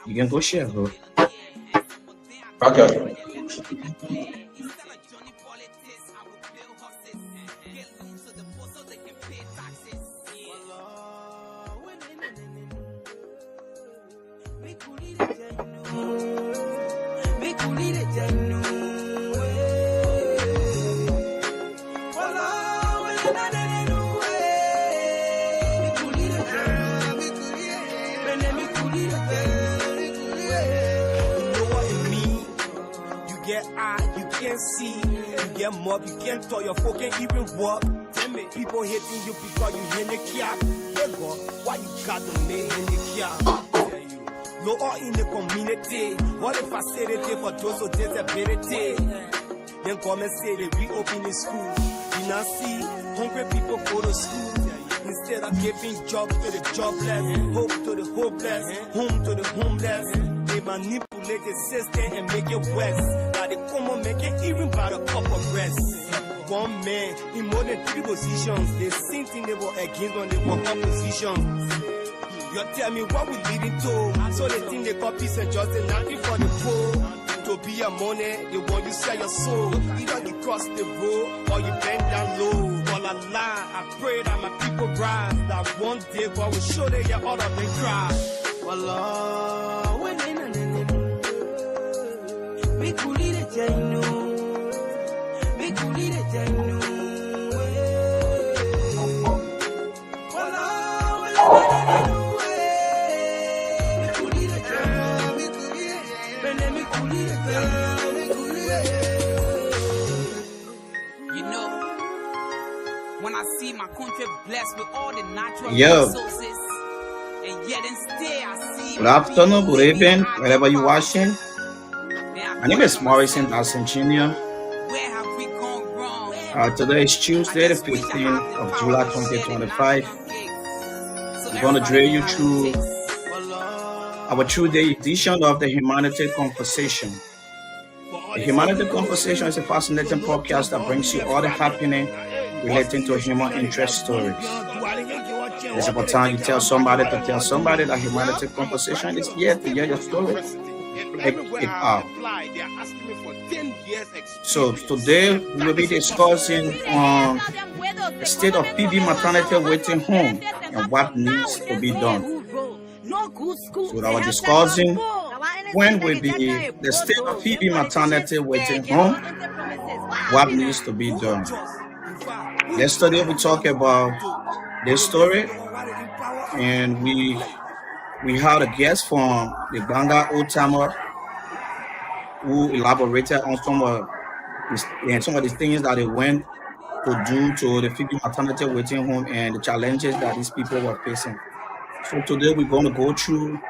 You can go share, bro. Okay. You can't see, you get mob, you can't talk, your phone can't even walk. People hating you because you in the cap. Hey God, why you got the name in the cap? No all in the community. What if I say the thing for those with disability? Then come and say they reopen the school. You now see hungry people go to school. Instead of giving job to the jobless, hope to the hopeless, home to the homeless. They manipulate the system and make it worse. Now they come on make it even by the cup of rest. One man in more than 3 positions. The same thing they were against when they were opposition. You tell me what we leading to. So they think they got peace and justice, nothing for the poor. To be a money, they want you sell your soul. Either you cross the road or you bend down low. All I lie, I pray that my people rise. That one day God will show they get all of them cry. Wallah, when they we could lead it, you know. We could lead it, you know. When I see my country blessed with all the natural resources, and yet instead I see good afternoon, good evening, wherever you're watching. My name is Morrison Dawson Jr. Where have we gone wrong? Today is Tuesday, the 15th of July 2025. We're going to drill you through our two-day edition of the Humanity Conversation. The Humanity Conversation is a fascinating podcast that brings you all the happening relating to human interest stories. It's about time you tell somebody that Humanity Conversation is here to hear your story. It out. So today we will be discussing on the state of Phebe Maternity waiting home and what needs to be done. So our discussing when will be the state of Phebe Maternity waiting home, what needs to be done. Yesterday we talked about this story, and we had a guest from the Banga Old Timer who elaborated on some of the things that they went to do to the Phebe Maternity waiting home and the challenges that these people were facing. So today we're going to go through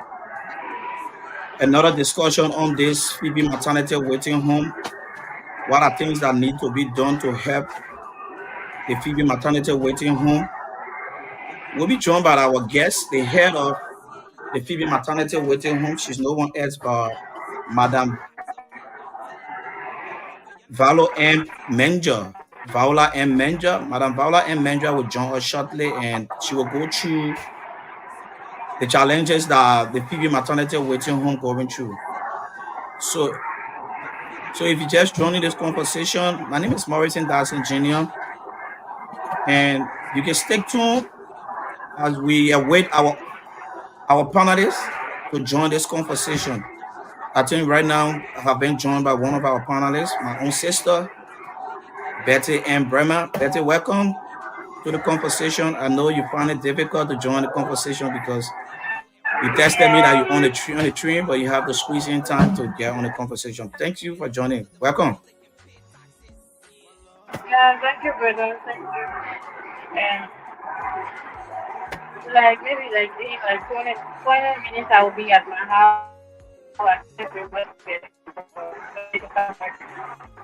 another discussion on this Phebe Maternity waiting home. What are things that need to be done to help the Phebe Maternity waiting home? We'll be joined by our guest, the head of the Phebe Maternity waiting home. She's no one else but Madam Viola M. Menja. Madam Viola M. Menja will join us shortly, and she will go through the challenges that the Phebe Maternity waiting home going through. So if you just joining this conversation, my name is Morrison Dawson Jr. And you can stay tuned as we await our panelists to join this conversation. I think right now I have been joined by one of our panelists, my own sister, Betty M. Bremer. Betty, welcome to the conversation. I know you find it difficult to join the conversation because you tested me that you're on the train, but you have to squeeze in time to get on the conversation. Thank you for joining. Welcome. Yeah, thank you, brother. Thank you. And maybe in 20 minutes I will be at my house.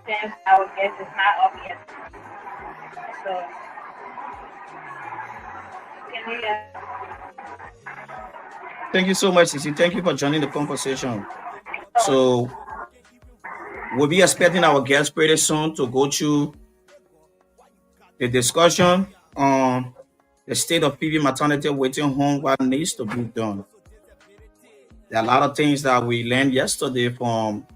Since our guest is not up yet. So can you Thank you so much, Sisi. Thank you for joining the conversation. So we'll be expecting our guest pretty soon to go through the discussion on the state of Phebe Maternity waiting home, what needs to be done. There are a lot of things that we learned yesterday from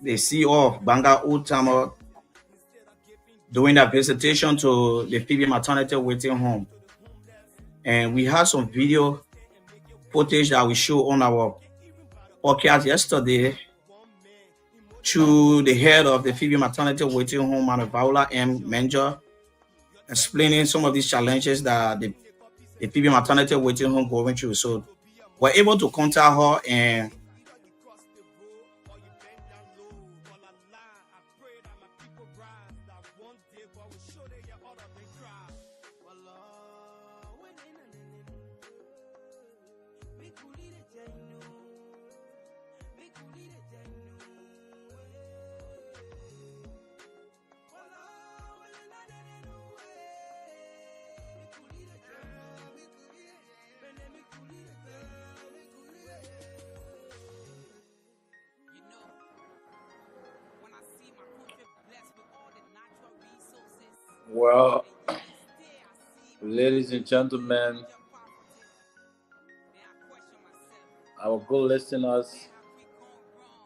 the CEO of Banga Old Timer doing a visitation to the Phebe Maternity Waiting Home. And we had some video footage that we show on our podcast yesterday to the head of the Phebe Maternity Waiting Home, Madam Viola M. Menja, explaining some of these challenges that the Phebe Maternity Waiting Home going through. So we're able to contact her and You know, when I see my country blessed with all the natural resources, Well, stay I see my ladies and gentlemen, major poverty. Then I question myself, our good listeners where have we gone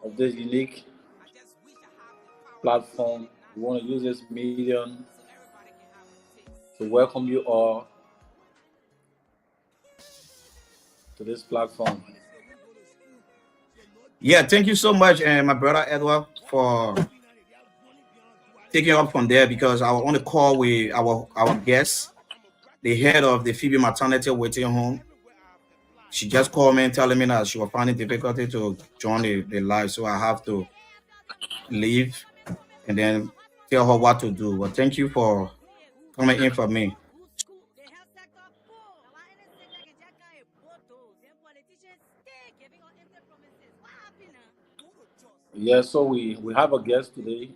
of wrong? this unique I just wish I had the power to change platform, the we want to narrative use this medium so everybody can have a taste. to welcome you all to this platform. yeah, thank you so much, my brother Edward, for taking up from there because I was on the call with our guest, the head of the Phoebe Maternity Waiting Home. She just called me and telling me that she was finding difficulty to join the live, so I have to leave and then tell her what to do. But thank you for coming in for me. Yes, so we have a guest today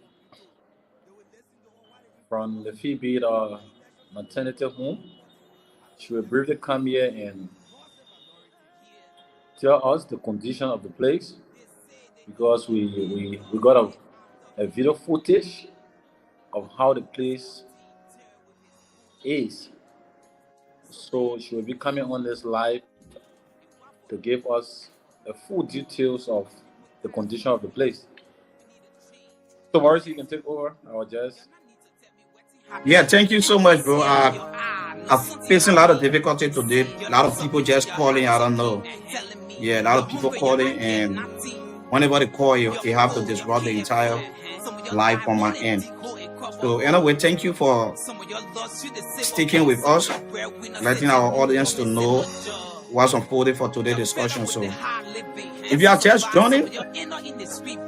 from the Phoebe maternity home. She will briefly come here and tell us the condition of the place because we got a video footage of how the place is. So she will be coming on this live to give us the full details of the condition of the place. So Morris, you can take over. I will just Yeah, thank you so much, bro. I'm facing a lot of difficulty today. A lot of people just calling. I don't know. Yeah, a lot of people calling, and whenever they call you, they have to disrupt the entire live on my end. So anyway, thank you for sticking with us, letting our audience to know what's unfolding for today's discussion. So if you are just joining,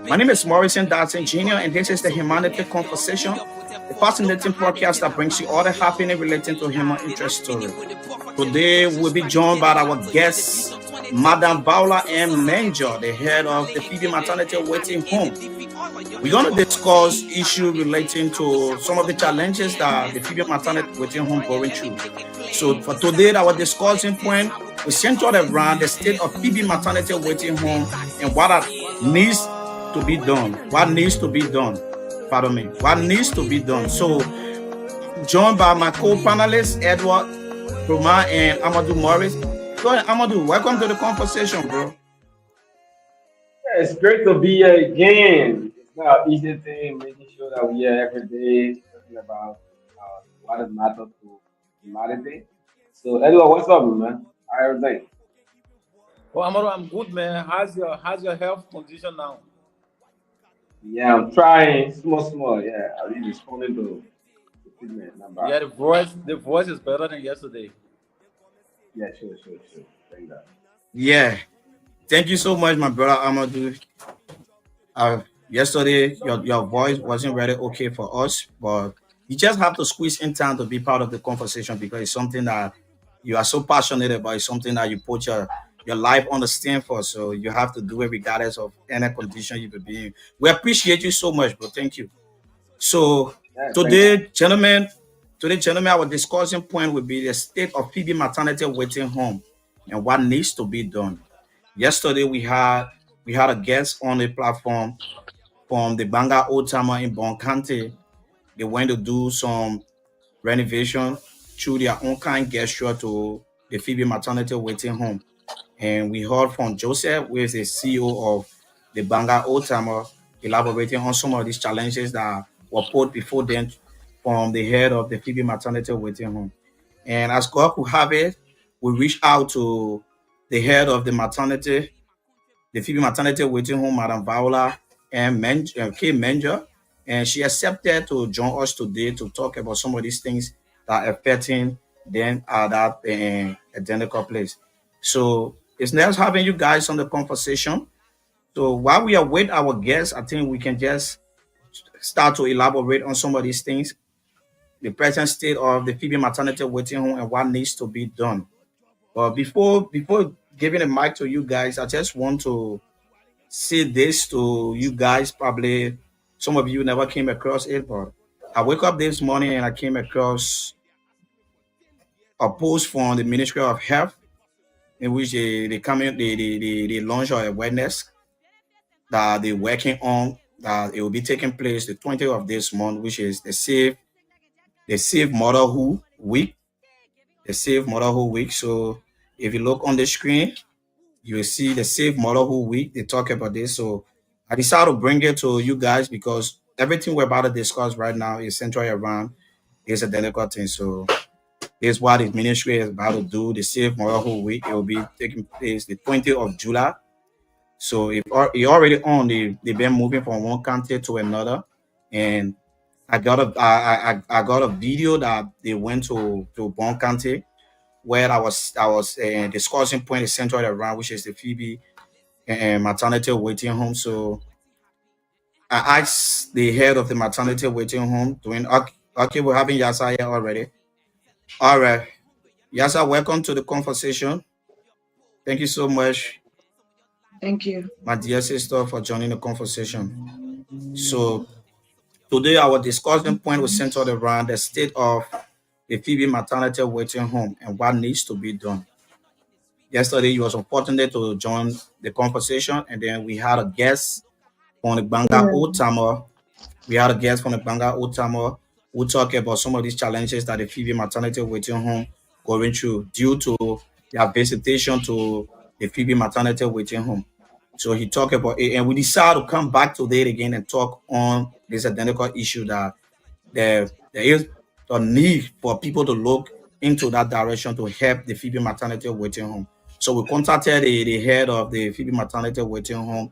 my name is Morrison Dodson Jr., and this is the Humanity Conversation, a fascinating podcast that brings you all the happening relating to human interest story. Today, we'll be joined by our guest, Madam Viola M. Menja, the head of the Phoebe Maternity Waiting Home. We're going to discuss issues relating to some of the challenges that the Phoebe Maternity Waiting Home going through. So for today, our discussion point we centered around the state of Phoebe Maternity Waiting Home and what needs to be done. What needs to be done? Pardon me. What needs to be done? So, joined by my co-panelists Edward, Roma, and Amadou Morris. So, Amadou, welcome to the conversation, bro. Yeah, it's great to be here again. It's not an easy thing making sure that we're here every day talking about what is matter to humanity. So, Edward, what's up, man? How everything? well, Amaro, I'm good, man. How's your health condition now? Yeah, I'm trying small, small. Yeah, I'll be responding to treatment. Not bad. Yeah, the voice is better than yesterday. Yeah, sure, sure, sure. Thank God. Yeah. Thank you so much, my brother Amadou. Yesterday, your voice wasn't really okay for us, but you just have to squeeze in time to be part of the conversation because it's something that you are so passionate about. It's something that you put your life on the stand for. So you have to do it regardless of any condition you could be in. We appreciate you so much, bro. Thank you. So Yeah, thank God. today, gentlemen, our discussion point will be the state of Phoebe Maternity Waiting Home and what needs to be done. Yesterday we had a guest on the platform from the Banga Old Timer in Bon County. They went to do some renovation through their own kind gesture to the Phoebe Maternity Waiting Home. And we heard from Joseph, who is the CEO of the Banga Old Timer, elaborating on some of these challenges that were put before them from the head of the Phoebe Maternity Waiting Home. And as God could have it, we reached out to the head of the Phoebe Maternity Waiting Home, Madam Viola K. Menja, and she accepted to join us today to talk about some of these things that are affecting them at that identical place. So it's nice having you guys on the conversation. So while we await our guests, I think we can just start to elaborate on some of these things, the present state of the Phoebe Maternity Waiting Home and what needs to be done. But before giving the mic to you guys, I just want to say this to you guys. Probably some of you never came across it, but I woke up this morning and I came across a post from the Ministry of Health in which they come in, they launch a awareness that they're working on that it will be taking place the 20th of this month, which is the Safe Motherhood Week. The Safe Motherhood Week. So if you look on the screen, you will see the Safe Motherhood Week. They talk about this. So I decided to bring it to you guys because everything we're about to discuss right now is centered around this identical thing. So here's what the ministry is about to do. The Safe Motherhood Week. It will be taking place the 20th of July. So if you already on, they've been moving from one country to another. And I got a video that they went to Bon County where I was discussing point is centered around, which is the Phoebe maternity waiting home. So I asked the head of the maternity waiting home, doing okay, okay, we're having Yasa here already. All right, Yasa, welcome to the conversation. Thank you so much, Thank you. my dear sister, for joining the conversation. So today our discussion point was centered around the state of the Phoebe maternity waiting home and what needs to be done. Yesterday, it was unfortunate to join the conversation, and then we had a guest from the Banga Yeah. Old Timer. We had a guest from the Banga Old Timer who talked about some of these challenges that the Phoebe maternity waiting home going through due to their visitation to the Phoebe maternity waiting home. So he talked about it, and we decided to come back to it again and talk on this identical issue that there is a need for people to look into that direction to help the Phoebe maternity waiting home. So we contacted the head of the Phoebe maternity waiting home,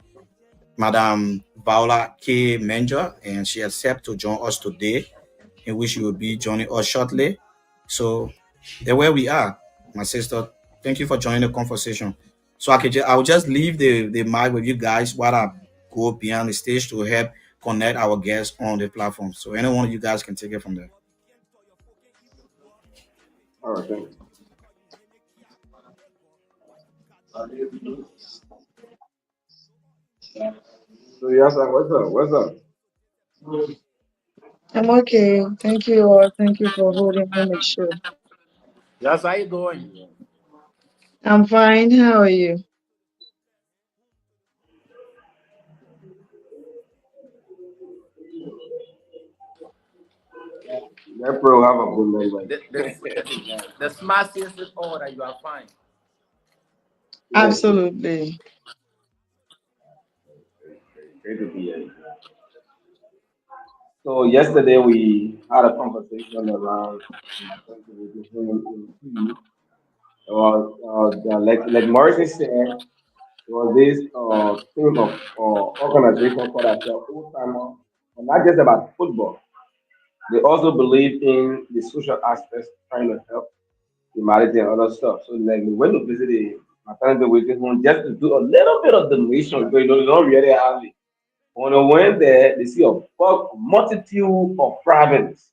Madam Viola K. Menja, and she accepted to join us today, in which she will be joining us shortly. So there where we are, my sister. Thank you for joining the conversation. So I will just leave the mic with you guys while I go beyond the stage to help connect our guests on the platform. So any one of you guys can take it from there. All right, thanks. So yes, what's up? What's up? I'm okay. Thank you all. Thank you for holding on the show. Yes, how you doing? I'm fine. How are you? That bro have a good name, The smart says it all that you are fine. yes, yes. Absolutely. Great to be here. So yesterday we had a conversation around my friends with in TV. Like Morrison said, there was this team of organization called ourselves Old Timer, and not just about football. They also believe in the social aspects, trying to help humanity and other stuff. So like we went to visit the maternity waiting home just to do a little bit of donation because you don't really have it. When I went there, they see a multitude of problems.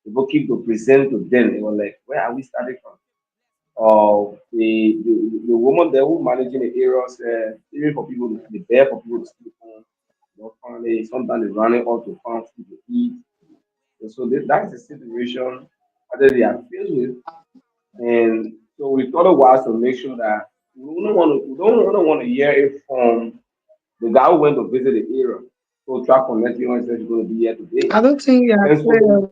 People keep to present to them. They were like, where are we starting from? The woman there who managing the area said, even for people, the bed for people to sleep on. Finally, sometimes they running out to farm food to eat. And so that's the situation that they are faced with. And so we thought it was to make sure that we don't want to hear it from the guy who went to visit the area. So try connect you and said you're going to be here today. I don't think you are Thanks for clear. being.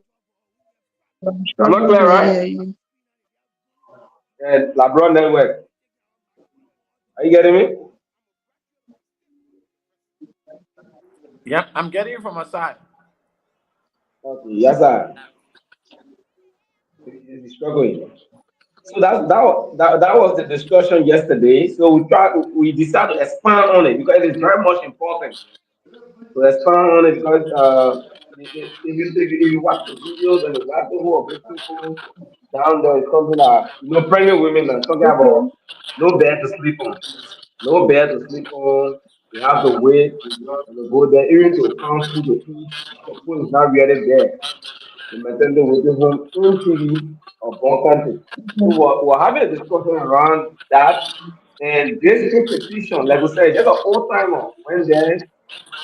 I'm I'm not struggling clear, to right? hear you. And LeBron network. Are you getting me? Yeah, I'm getting it from my side. Okay, yes, sir. It's struggling. So that was the discussion yesterday. So we decided to expand on it because it's very much important to expand on it because if you watch the videos and the rabbit hole of these people down there is something that pregnant women are talking about Okay. no bed to sleep on, no bed to sleep on. They have to wait and they go there even to find food to eat. The food is not really there. The maternity waiting home in TV or born country. So we're having a discussion around that. And this big petition, like we said, just an old timer went there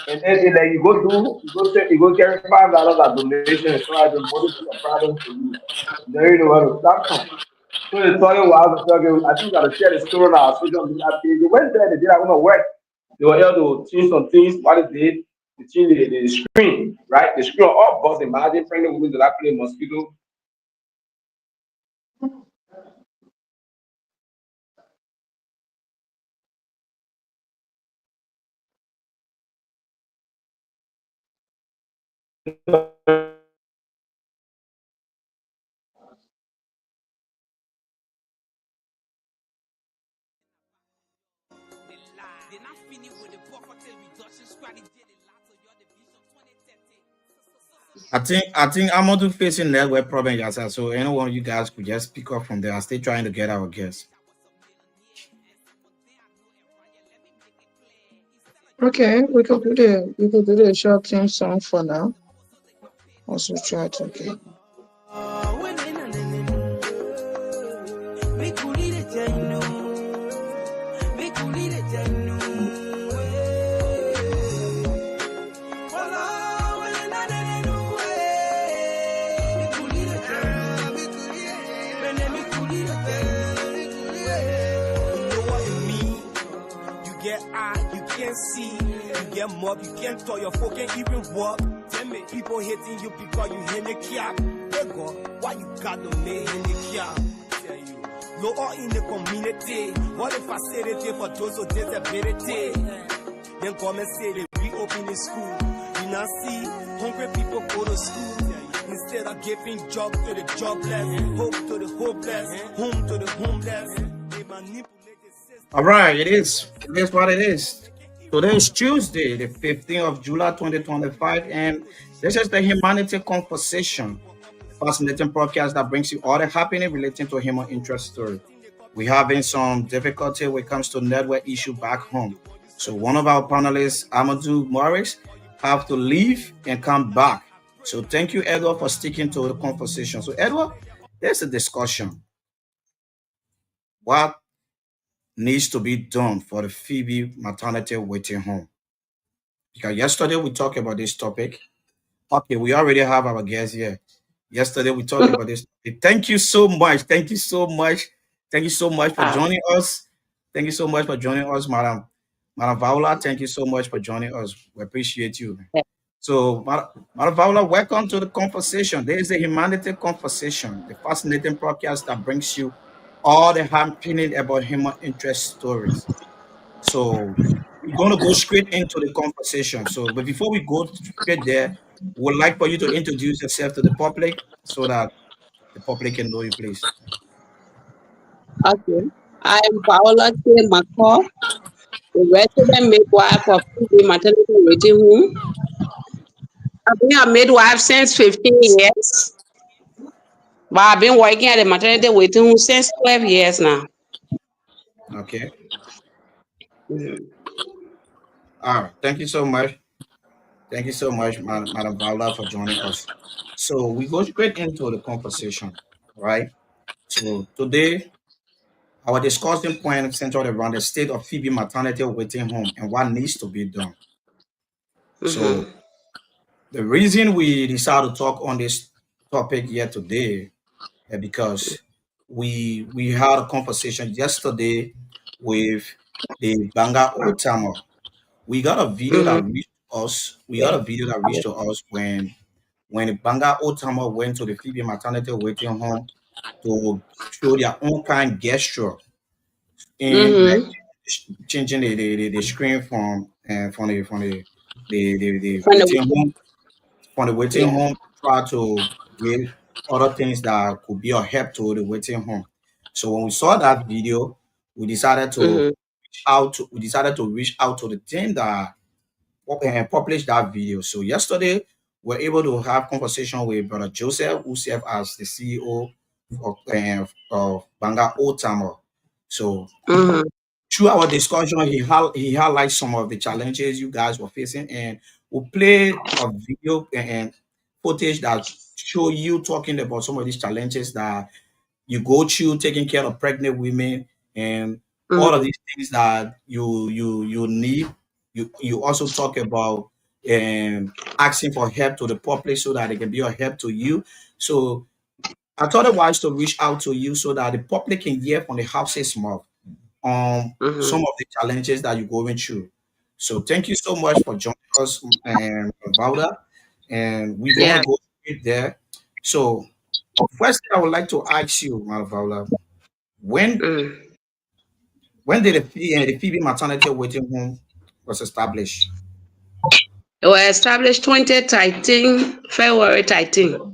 and then like you go carry $5 as donation so I can monitor your problems for you. Then you know where to start from. So the talking was talking, I think we gotta share the story on our social media page. They went there, they did not work. They were able to change some things. What they did, they changed the screen, right? The screen all bust. Imagine pregnant women that actually mosquito. They lie. They're not finished with the poverty reduction strategy. They lie to your division 2030. I think Amadou facing network problem, yes, sir. So anyone you guys could just pick up from there. I'm still trying to get our guests. Okay, we could do the short theme song for now. Also try to okay. Get eye, you can't see. You get mob, you can't tell your folk can't even walk. Tell me, people hating you because you in the cap. They go, why you got the man in the cap? Tell you, no all in the community. What if I said it for those with disability? Then come and say they reopen the school. You not see hungry people go to school. Instead of giving job to the jobless, hope to the hopeless, home to the homeless. They manipulate the system. All right, it is. It is what it is. Today is Tuesday, the 15th of July, 2025, and this is the Humanity Conversation, a fascinating podcast that brings you all the happening relating to human interest story. We're having some difficulty when it comes to network issue back home. So one of our panelists, Amadou Morris, have to leave and come back. So thank you, Edward, for sticking to the conversation. So Edward, there's a discussion. What needs to be done for the Phoebe maternity waiting home? Because yesterday we talked about this topic. Okay, we already have our guest here. Yesterday we talked about this. Thank you so much. Thank you so much. Thank you so much for Ah, joining us. Thank you so much for joining us, Madam. Madam Vaula, thank you so much for joining us. We appreciate you. So, Madam Vaula, welcome to the conversation. There is a humanity conversation, the fascinating podcast that brings you all the happening about human interest stories. So we're going to go straight into the conversation. So, but before we go straight there, would like for you to introduce yourself to the public so that the public can know you, please. okay. I'm Paola K. McCall, the resident midwife of Phebe Maternity Waiting Room. I've been a midwife since 15 years, but I've been working at the maternity waiting room since 12 years now. Okay. Mhm. All right. Thank you so much. Thank you so much, Madam Valda, for joining us. So we go straight into the conversation, right? So today, our discussion point centered around the state of Phoebe maternity waiting home and what needs to be done. So Mhm. the reason we decided to talk on this topic here today because we had a conversation yesterday with the Banga Otama. We got a video that Mhm. reached us. We got a video that reached to us when the Banga Otama went to the Phoebe maternity waiting home to show their own kind gesture in like Mhm. changing the screen from the From waiting the home, from the waiting yeah. home, try to give other things that could be of help to the waiting home. So when we saw that video, we decided to Mm-hmm. we decided to reach out to the team that published that video. So yesterday, we were able to have conversation with Brother Joseph, who served as the CEO of Banga Old Timer. So Mm-hmm. through our discussion, he highlights some of the challenges you guys were facing, and we play a video and footage that show you talking about some of these challenges that you go through taking care of pregnant women and all of Mm-hmm. these things that you need. You also talk about asking for help to the public so that they can be of help to you. So I thought it wise to reach out to you so that the public can hear from the house's mouth Mm-hmm. some of the challenges that you're going through. So thank you so much for joining us, Valda. And we're Yeah. gonna go straight there. So first thing I would like to ask you, Valda, when Mm. when did the Phoebe Maternity Waiting Home was established? It was established 2013, February 13.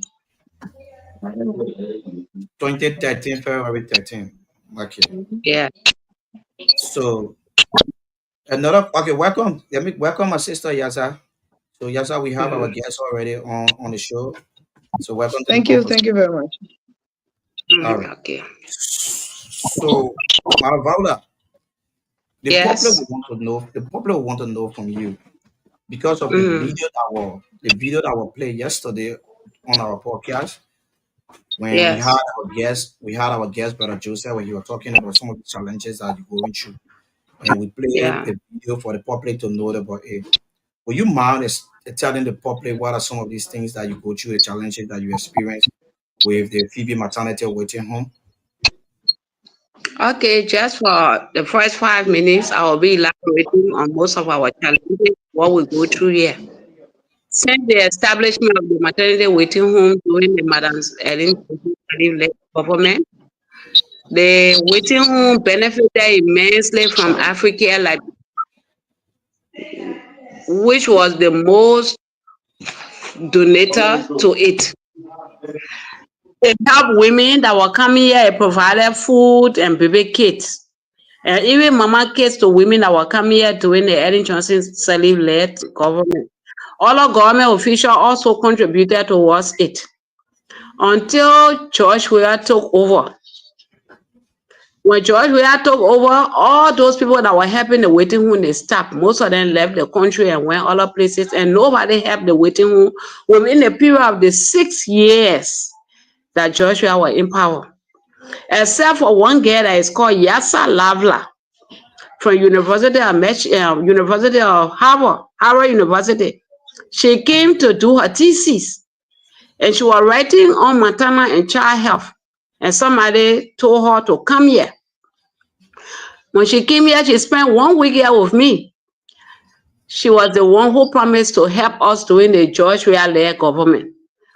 2013, February 13. Okay. Yeah. So another okay, welcome. Let me welcome my sister Yaza. So Yaza, we have our Mm-hmm. guest already on the show. So welcome to the Thank you. conversation. Thank you very much. All Mm-hmm. right. Okay. So, Maravala, Yes. the public will want to know from you because of Mm-hmm. the video that was played yesterday on our podcast when Yes. we had our guest brother Joseph when he was talking about some of the challenges that you're going through, and we played Yeah. a video for the public to know about it. Will you mind telling the public what are some of these things that you go through, the challenges that you experience with the Phoebe Maternity Waiting Home? Okay, just for the first 5 minutes, I will be elaborating on most of our challenges, what we go through here. Since the establishment of the maternity waiting home during the Madam Ellen led government, the waiting home benefited immensely from Africa, like which was the most donator to it. It helped women that were coming here, it provided food and baby kits. And even mama kits to women that were coming here during the Ellen Johnson led government. Other government officials also contributed towards it until George Weah took over. When George Weah took over, all those people that were helping the waiting room, they stopped. Most of them left the country and went other places, and nobody helped the waiting room within the period of the 6 years that George Weah was in power. Except for one girl that is called Yassa Lavla from University of Harvard University. She came to do her thesis, and she was writing on maternal and child health. And somebody told her to come here. When she came here, she spent 1 week here with me. She was the one who promised to help us during the George Weah-led government,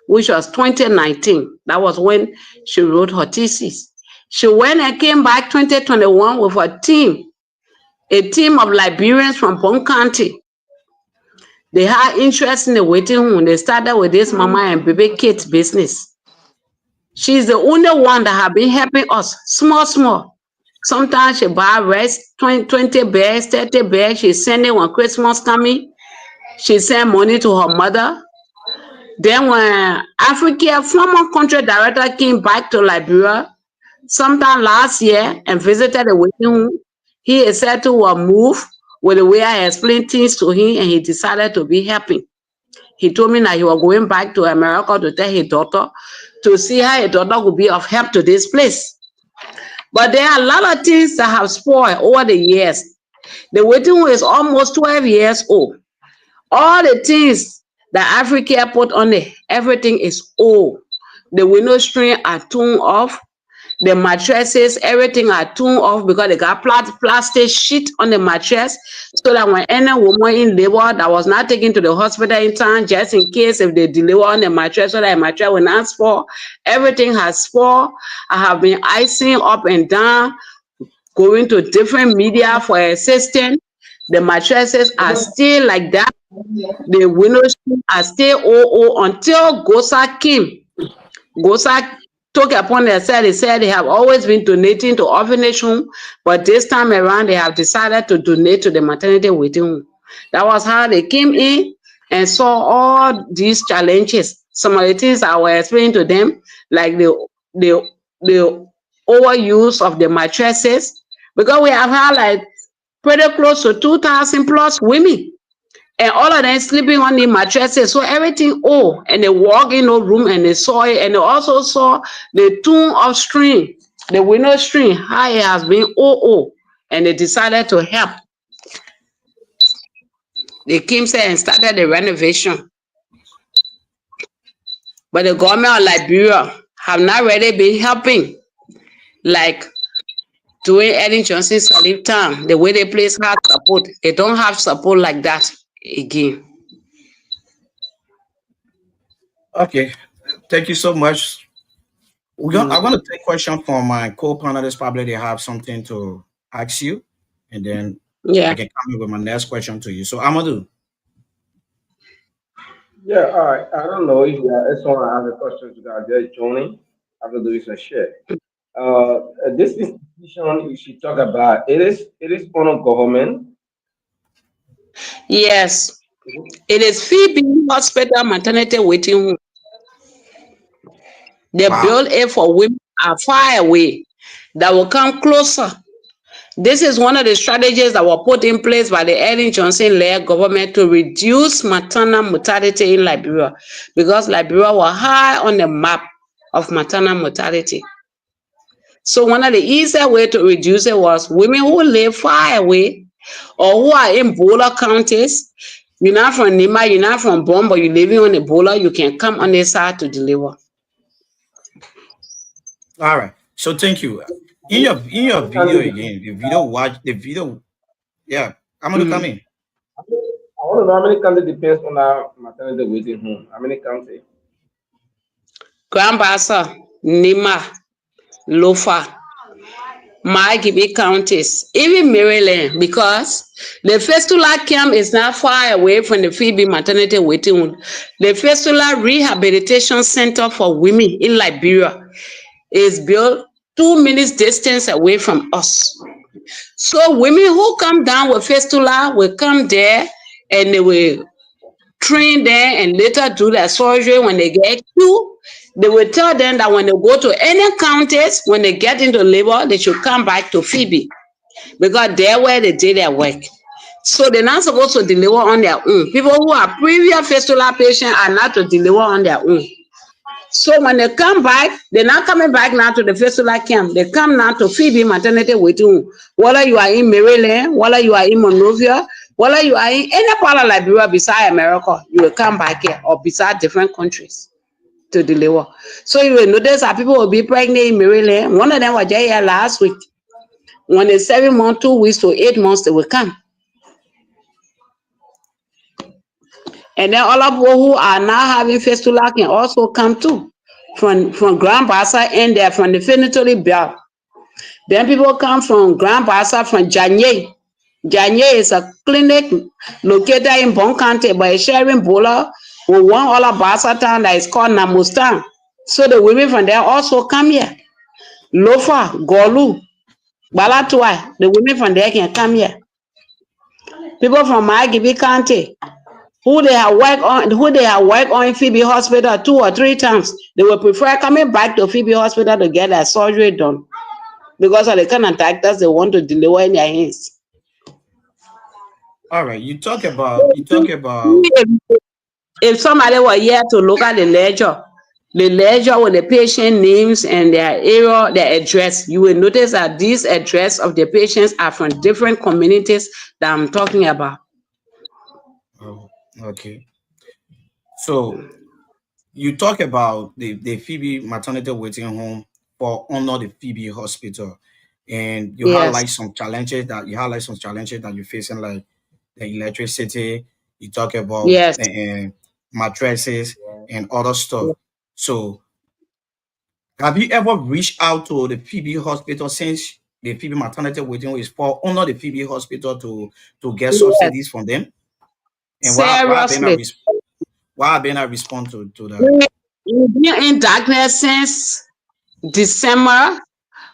which was 2019. That was when she wrote her thesis. She went and came back 2021 with a team of Liberians from Bone County. They had interest in the waiting room. They started with this mama and baby kit business. She's the only one that have been helping us, small, small. Sometimes she buy rice, 20 bags, 30 bags. She send it when Christmas coming. She send money to her mother. Then when Africa, former country director came back to Liberia sometime last year and visited the waiting room, he is said to move with the way I explained things to him, and he decided to be helping. He told me that he was going back to America to tell his daughter to see how his daughter would be of help to this place. But there are a lot of things that have spoiled over the years. The waiting room is almost 12 years old. All the things that Africa put on it, everything is old. The window screen are torn off. The mattresses, everything are torn off because they got plastic sheet on the mattress so that when any woman in labor that was not taken to the hospital in time, just in case if they deliver on the mattress so that the mattress will not spoil, everything has spoiled. I have been icing up and down. going to different media for assistance. The mattresses are still like that. The windows are still until Gosa came. Gosa took upon themselves, they said they have always been donating to orphanage home, but this time around they have decided to donate to the maternity waiting home. That was how they came in and saw all these challenges. Some of the things I was explaining to them, like the the overuse of the mattresses, because we have had like pretty close to 2,000 plus women and all of them sleeping on the mattresses. So everything and they walk in the room and they saw it, and they also saw the tune of string, the window string, how it has been and they decided to help. They came and started the renovation. But the government of Liberia have not really been helping, like doing Ellen Johnson Salif Town, the way they place hard support. They don't have support like that again. Okay, thank you so much. I'm Mm. going to take question from my co-panelists. Probably they have something to ask you, and then I Yeah. can come in with my next question to you. So Amadou, Yeah, all right. I don't know if someone has a question to that they're joining. After doing some share. This institution you should talk about, it is under government. Yes. It is Phoebe Hospital Maternity Waiting Room. They wow. build it for women are far away that will come closer. This is one of the strategies that were put in place by the Ellen Johnson led government to reduce maternal mortality in Liberia, because Liberia was high on the map of maternal mortality. So one of the easier way to reduce it was women who live far away or who are in border counties. You're not from Nima, you're not from Bomb, but you're living on the border, you can come on this side to deliver. All right. So thank you. In your How many can video they again, the video watch the video. Yeah, Amadou, come Mhm. in. I want to know how many country depends on our maternity waiting home. How many country? Grand Bassa, Nima, Lofa, Margibi counties, even Maryland, because the Fistula camp is not far away from the Phoebe Maternity Waiting Room. The Fistula Rehabilitation Center for Women in Liberia is built 2 minutes distance away from us. So women who come down with fistula will come there and they will train them and later do their surgery when they get through. They will tell them that when they go to any counties, when they get into labor, they should come back to Phoebe because they're where they did their work. So they're not supposed to deliver on their own. People who are previous fistula patients are not to deliver on their own. So when they come back, they're not coming back now to the fistula camp. They come now to Phoebe Maternity Waiting Room. Whether you are in Maryland, whether you are in Monrovia, whether you are in any part of Liberia beside America, you will come back here or beside different countries to deliver. So you will notice that people will be pregnant in Maryland. One of them was just here last week. When it's 7 months, 2 weeks to 8 months, they will come. And then all of people who are now having fistula can also come too. From Grand Bassa and there from the Finitoli Belt. Then people come from Grand Bassa, from Janye. Janye is a clinic located in Bon County, but it's sharing Bola with one other Bassa town that is called Namustan. So the women from there also come here. Lofa, Golu, Balatwa, the women from there can come here. People from Magibi County, who they have worked on in Phoebe Hospital 2 or 3 times, they will prefer coming back to Phoebe Hospital to get their surgery done because of the kind of doctors they want to deliver in their hands. All right. You talk about If somebody were here to look at the ledger with the patient names and their area, their address, you will notice that these address of the patients are from different communities that I'm talking about. oh, okay. So you talk about the Phoebe maternity waiting home for under the Phoebe hospital, and Yes, you highlight some challenges that you're facing, like the electricity. You talk about yes. mattresses and other stuff. So have you ever reached out to the Phoebe hospital since the Phoebe Maternity waiting room is for under the Phoebe Hospital to get Yes, subsidies from them? And seriously. why have they not respond to that? We, we've been in darkness since December,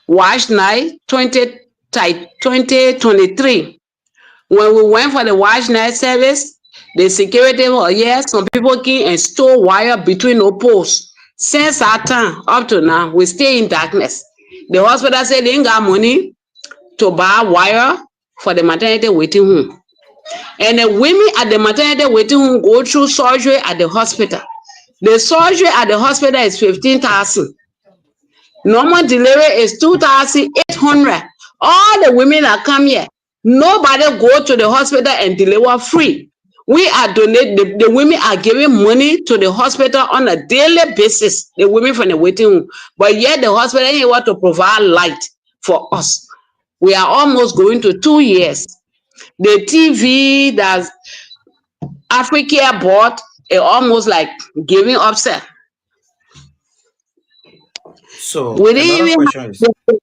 watch night 2023. When we went for the watch night service, the security was here. Some people came and stole wire between the posts. Since that time up to now, we stay in darkness. The hospital said they ain't got money to buy wire for the maternity waiting room. And the women at the maternity waiting room go through surgery at the hospital. The surgery at the hospital is 15,000. Normal delivery is 2,800. All the women that come here, nobody go to the hospital and deliver free. We are donate the women are giving money to the hospital on a daily basis, the women from the waiting room. But yet the hospital ain't able to provide light for us. We are almost going to 2 years. The TV that Africa bought is almost like giving up. Sir. So We didn't another even question is, have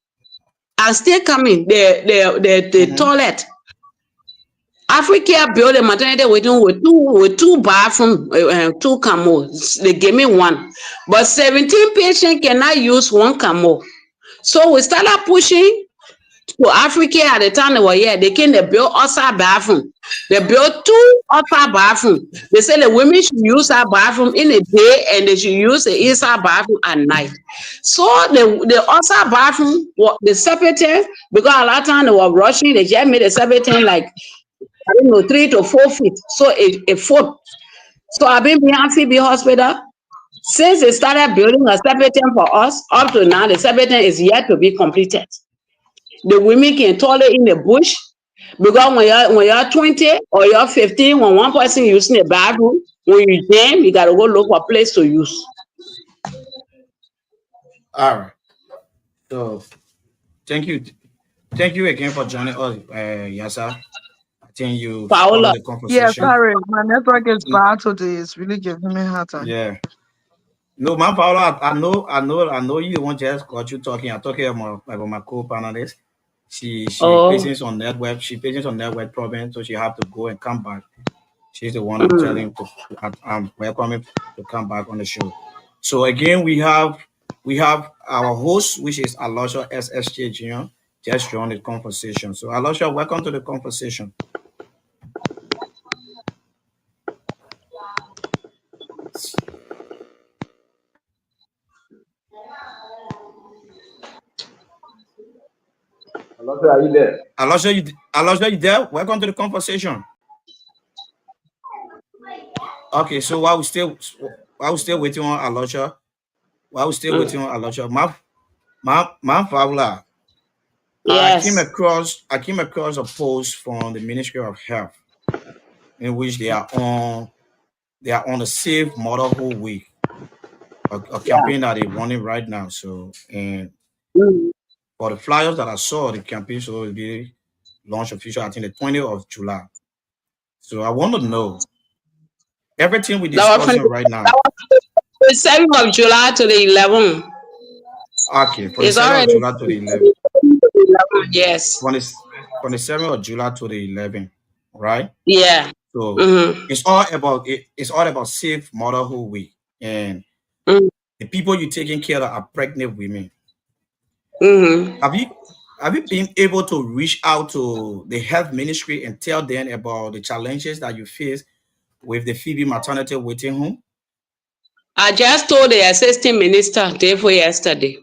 are still coming. The mhm. toilet. Africa built a maternity waiting room with two bathroom, two commodes. They gave me one, but 17 patients cannot use one commode. So we started pushing to Africa at the time they were here. They came, they built outside bathroom. They built two outside bathroom. They said the women should use our bathroom in the day and they should use the inside bathroom at night. So the outside bathroom, the separating, because a lot of time they were rushing, they just made the separating like, I don't know, 3 to 4 feet. So a foot. So I've been behind Phoebe Hospital. Since they started building a separating for us, up to now, the separating is yet to be completed. The women can toilet in the bush because when you're 20 or you're 15, when one person using the bathroom, when you jam, you gotta go look for a place to use. All right. So thank you, thank you again for joining us, Yasa. I think you Paola, followed the Yeah, conversation. sorry, my network is Mm, bad today. It's really giving me a hard time. yeah. No, man, Paula, I know you won't just got you talking. I'm talking about my co-panelist. She oh, facing some network. She facing some network problems, so she have to go and come back. She's the one I'm mm. telling to. I'm welcoming to come back on the show. So again, we have our host, which is Alosha SSJ Jr. Just joined the conversation. So Alosha, welcome to the conversation. Hello, sir, are you there? Alosha, you there? Welcome to the conversation. Okay, so while we still waiting on Alosha, while we still waiting on Alosha, my Fowler, Yes. I came across a post from the Ministry of Health in which they are on the Safe Motherhood Week, a Yeah. campaign that they're running right now. So and Mm. for the flyers that I saw, the campaign so will be launched official, I think the 20th of July. So I want to know everything we're That was from discussing right that now. was the 7th of July to the 11th. Okay, from the It's 7th of already July to the 11th. 11th, yes. from the, from the 7th of July to the 11th, right? Yeah. So Mm-hmm. it's all about safe motherhood week, and Mm-hmm. the people you're taking care of are pregnant women. Mm-hmm. Have you been able to reach out to the health ministry and tell them about the challenges that you face with the Phoebe maternity waiting home? I just told the assistant minister day for yesterday.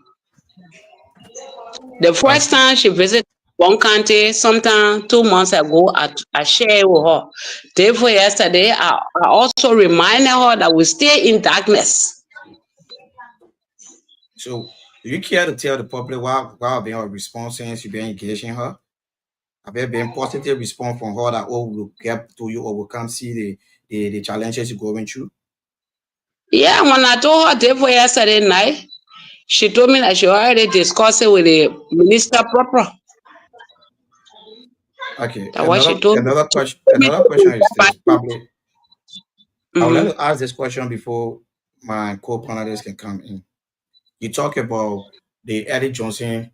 The first Okay. time she visited one county, sometime 2 months ago, I shared with her. Therefore, yesterday, I also reminded her that we stay in darkness. So do you care to tell the public why have been her response since you've been engaging her? Have there been positive response from her that we'll get to you or will come see the challenges you're going through? Yeah, when I told her therefore yesterday night, she told me that she already discussed it with the minister proper. Okay. That's what she Another told me. another She question. told me Another to question is inform this. Probably I would like me. to ask this question before my co-panelists can come in. You talk about the Eddie Johnson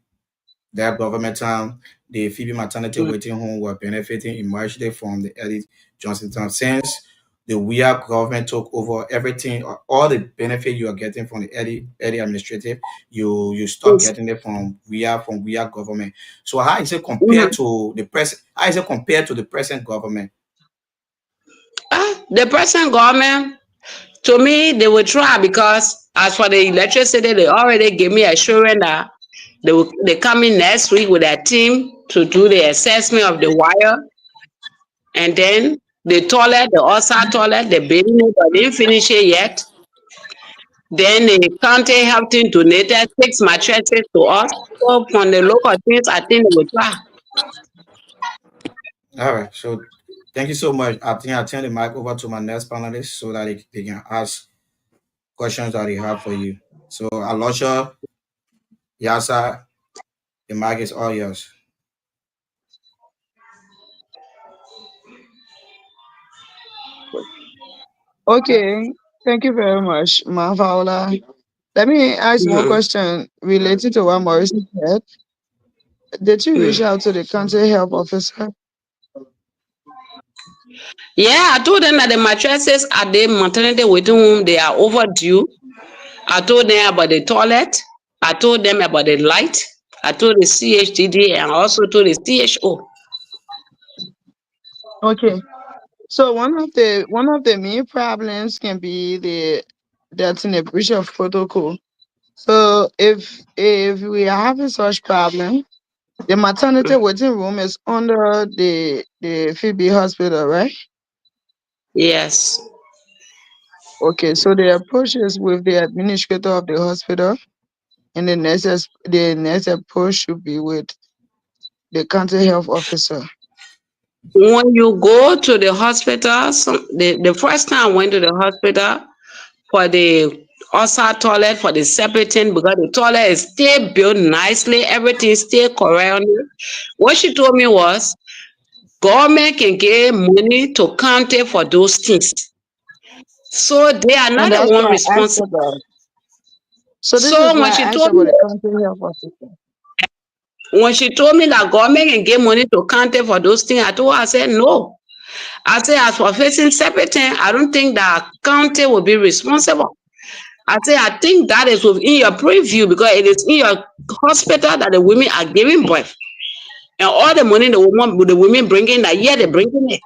That government time, the Phoebe Maternity Waiting Home were benefiting immensely from the Eddie Johnson time. Since the WIA government took over everything, all the benefit you are getting from the Eddie administrative, you start Yes. getting it from WIA government. So how is it compared Mhm. to the present? How is it compared to the present government? The present government, to me, they will try because as for the electricity, they already gave me assurance that they come in next week with their team to do the assessment of the wire, and then the toilet, the outside toilet, the building it, but they didn't finish it yet. Then the county helped him donated 6 mattresses to us. So from the local things, I think they will try. All right. So thank you so much. I think I'll turn the mic over to my next panelist so that they can ask questions that they have for you. So Alosha, Yasa, the mic is all yours. Okay, thank you very much, Mavaula. Let me ask one Mhm. question related to what Morrison said. Did you reach Mm. out to the county health officer? Yeah, I told them that the mattresses at the maternity waiting room they are overdue. I told them about the toilet. I told them about the light. I told the CHDD and also told the CHO. Okay, so one of the main problems can be that's in a breach of protocol. So if we are having such problem, the maternity waiting room is under the Phoebe hospital, right? Yes. Okay, so the approach is with the administrator of the hospital, and the next approach should be with the county health officer. When you go to the hospital, the first time I went to the hospital for the outside toilet for the separating because the toilet is still built nicely, everything is still correct on it. What she told me was government can get money to county for those things. So they are And not the that's one why I asked responsible. about. So this is So why I asked about the county health officer. when she told me that government can get money to county for those things, I told her I said no. I said as for facing separating, I don't think that county will be responsible. I say I think that is within your preview because it is in your hospital that the women are giving birth, and all the money the women bringing that year they bringing it,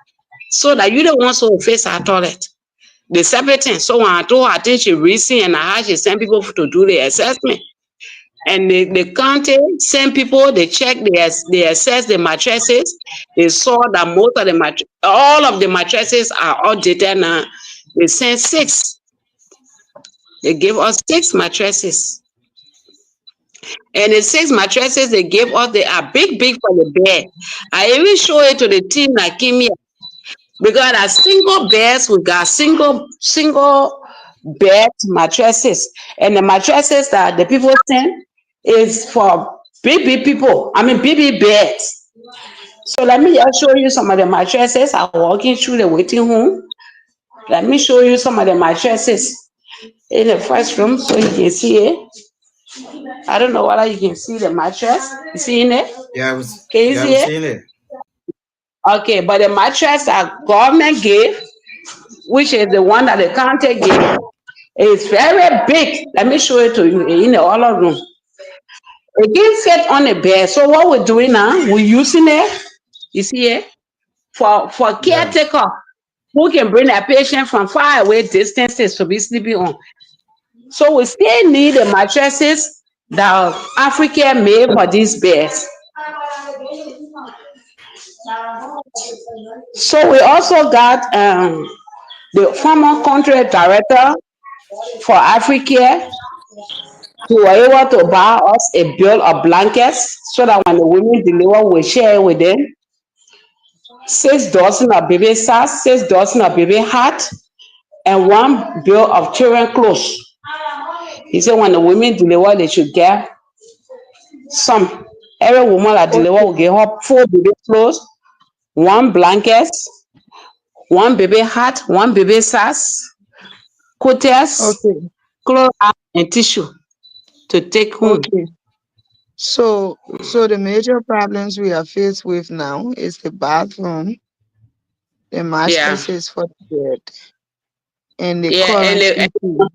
so that you the ones who will face our toilet. The separating. So when I told her, I think she reason and I had she send people to do the assessment. And the county send people, they check, they assess the mattresses. They saw that all of the mattresses are outdated now. They sent 6. They gave us 6 mattresses. And the 6 mattresses they gave us, they are big, big for the bed. I even show it to the team that came here because as single beds, we got single bed mattresses, and the mattresses that the people send is for big, big people. I mean, big, big beds. So let me just show you some of the mattresses. I'm walking through the waiting room. Let me show you some of the mattresses in the first room so you can see it. I don't know whether you can see the mattress. You see in it? Can you Yeah, I see was it? seeing it. Okay, but the mattress that government gave, which is the one that the county gave, is very big. Let me show it to you in the other room. It can fit on a bed. So what we're doing now, we're using it, you see it, for Yeah. caretaker who can bring a patient from far away distances to be sleeping on. So we still need the mattresses that Africa made for these beds. So we also got the former country director for Africa who were able to buy us a bill of blankets so that when the women deliver, we share it with them. 6 dozen of baby socks, 6 dozen of baby hat, and one bill of children clothes. He said when the women deliver, they should get some. Every woman that deliver will Okay, give her 4 baby clothes, one blanket, one baby hat, one baby socks, coaties, okay, clothes, and tissue to take home. okay. So the major problems we are faced with now is the bathroom, the Yeah, mattresses for the bed, and the yeah, current issue.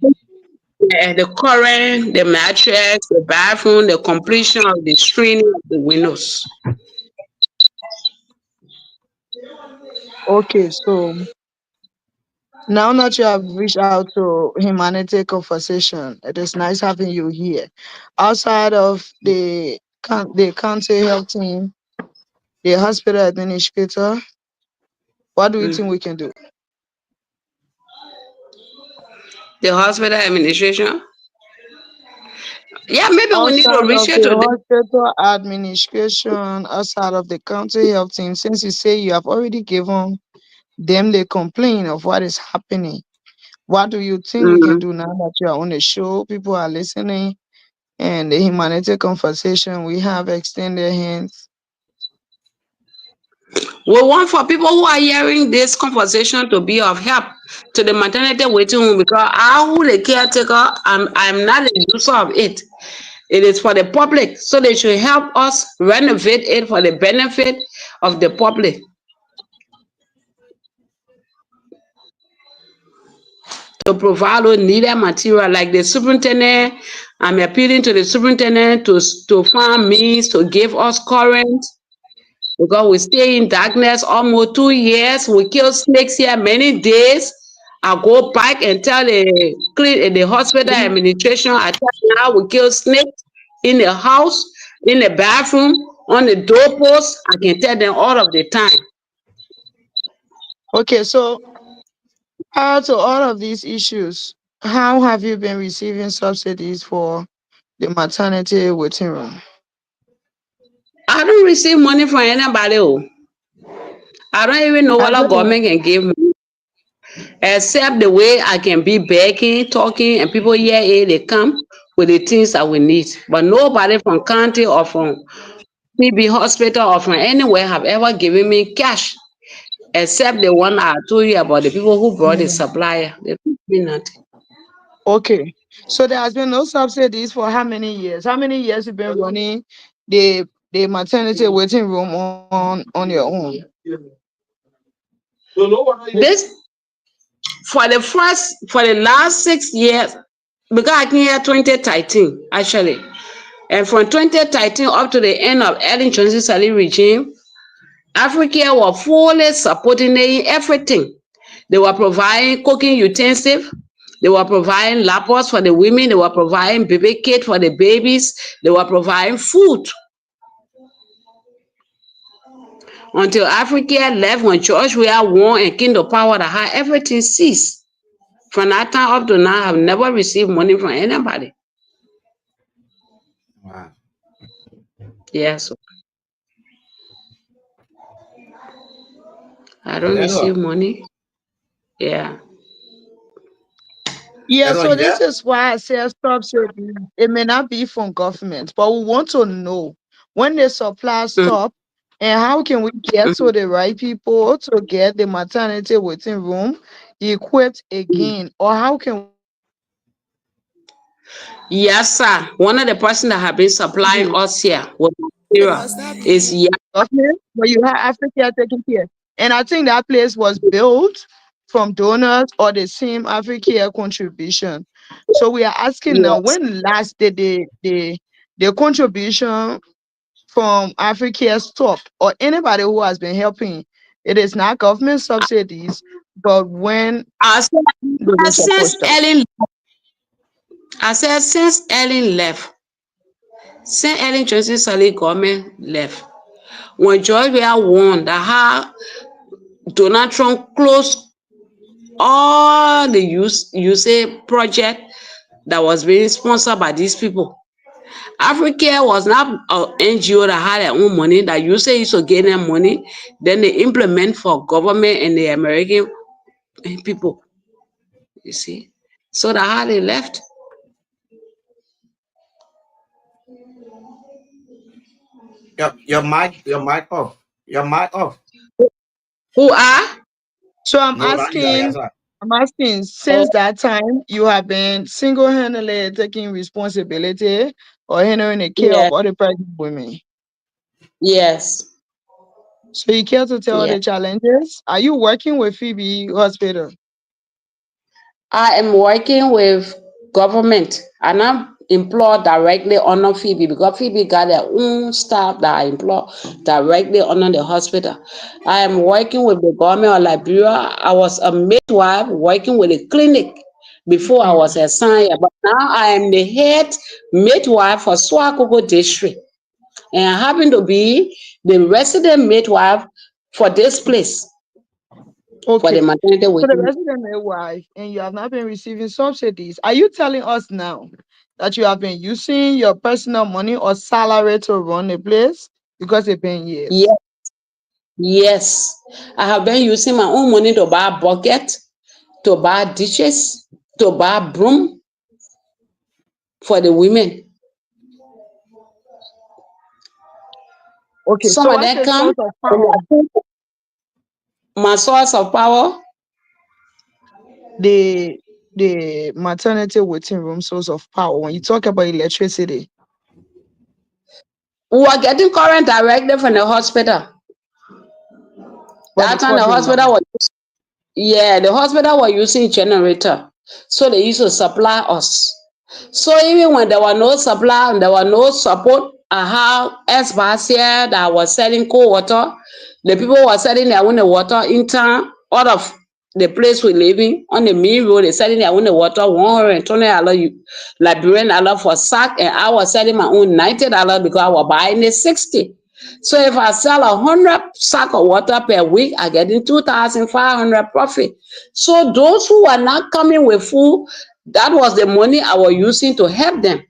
the current, the mattress, the bathroom, the completion of the screening of the windows. Okay, so now that you have reached out to Humanity Conversation, it is nice having you here. Outside of the county health team, the hospital administrator, what do you think we can do? The hospital administration. Yeah, maybe we need to Outside reach of out to the them. hospital administration, outside of the county health team, since you say you have already given them the complaint of what is happening, what do you think we can Mhm. do now that you are on the show? People are listening, and the Humanity Conversation, we have extended hands. We want for people who are hearing this conversation to be of help to the maternity waiting room because I, who the caretaker, I'm not a user of it. It is for the public, so they should help us renovate it for the benefit of the public. To provide those needed material like the superintendent. I'm appealing to the superintendent to find means to give us current because we stay in darkness almost 2 years. We kill snakes here many days. I go back and tell the hospital administration, I tell them how we kill snakes in the house, in the bathroom, on the doorpost. I can tell them all of the time. Okay, so prior to all of these issues, how have you been receiving subsidies for the maternity waiting room? I don't receive money from anybody. Oh. I don't even know Has what a it been government can give me. Except the way I can be begging, talking, and people hear it, they come with the things that we need. But nobody from county or from PB hospital or from anywhere have ever given me cash, except the one I told you about the people who brought the supplier. They don't give me nothing. okay? So there has been no subsidies for how many years? How many years you been running the maternity waiting room on your own? This for the last 6 years, because I came here 2013 actually, and from 2013 up to the end of Ellen Johnson Sirleaf regime, Africa were fully supporting everything. They were providing cooking utensils. They were providing laptops for the women. They were providing baby kit for the babies. They were providing food until Africa left when George Weah won and came to power. That had everything ceased. From that time up to now, I've never received money from anybody. Wow. Yes, I don't Hello. receive money. Yeah. Yeah, Hello, so you this there? is why I say subsidy. It may not be from government, but we want to know when the supply Mm, stop and how can we get to the right people to get the maternity waiting room equipped mm. again, or how can we Yes, sir. One of the person that have been supplying do it? us here with It material must have is been. yeah. Government, but you have Africa taking care. And I think that place was built from donors or the same Africa contribution. So we are asking now, Yes. when last did the contribution from Africa stop, or anybody who has been helping? It is not government subsidies, but when I said, did the support stop? Since Ellen left, since Ellen Johnson Sirleaf government left, when George Weah won, that how Donald Trump closed all the USA project that was being sponsored by these people. Africa was not an NGO that had their own money, that USA used to give them money, then they implement for government and the American people, you see. So that how they left. Your mic off. Your mic off. Who are? So No, that yes, sir. I'm asking, Oh, since that time, you have been single-handedly taking responsibility or handling the care Yeah. of other pregnant women. Yes. So you care to tell Yeah. the challenges? Are you working with Phoebe Hospital? I am working with government and I'm employed directly under Phoebe because Phoebe got their own staff that I employ directly under the hospital. I am working with the government of Liberia. I was a midwife working with a clinic before I was Mm. assigned, but now I am the head midwife for Swakoko district. And I happen to be the resident midwife for this place, for the Okay. maternity So the waiting. resident midwife, and you have not been receiving subsidies. Are you telling us now that you have been using your personal money or salary to run the place? Because it's been years. Yes, I have been using my own money to buy bucket, to buy dishes, to buy broom for the women. Okay, Some so of what's them the come, source of and power? my source of power. The the maternity waiting room source of power. When you talk about electricity, We are getting current directly from the hospital. but they That time cut the the hospital line. was, yeah, the hospital was using generator. So they used to supply us. So even when there was no supply and there was no support, I have experts here that was selling cold water. The people were selling their own water in town, out of the place we live in, on the main road, they selling their own water, $120 Liberian dollar for sack, and I was selling my own $90 because I was buying it 60. So if I sell 100 sack of water per week, I get in 2,500 profit. So those who are not coming with food, that was the money I was using to help them.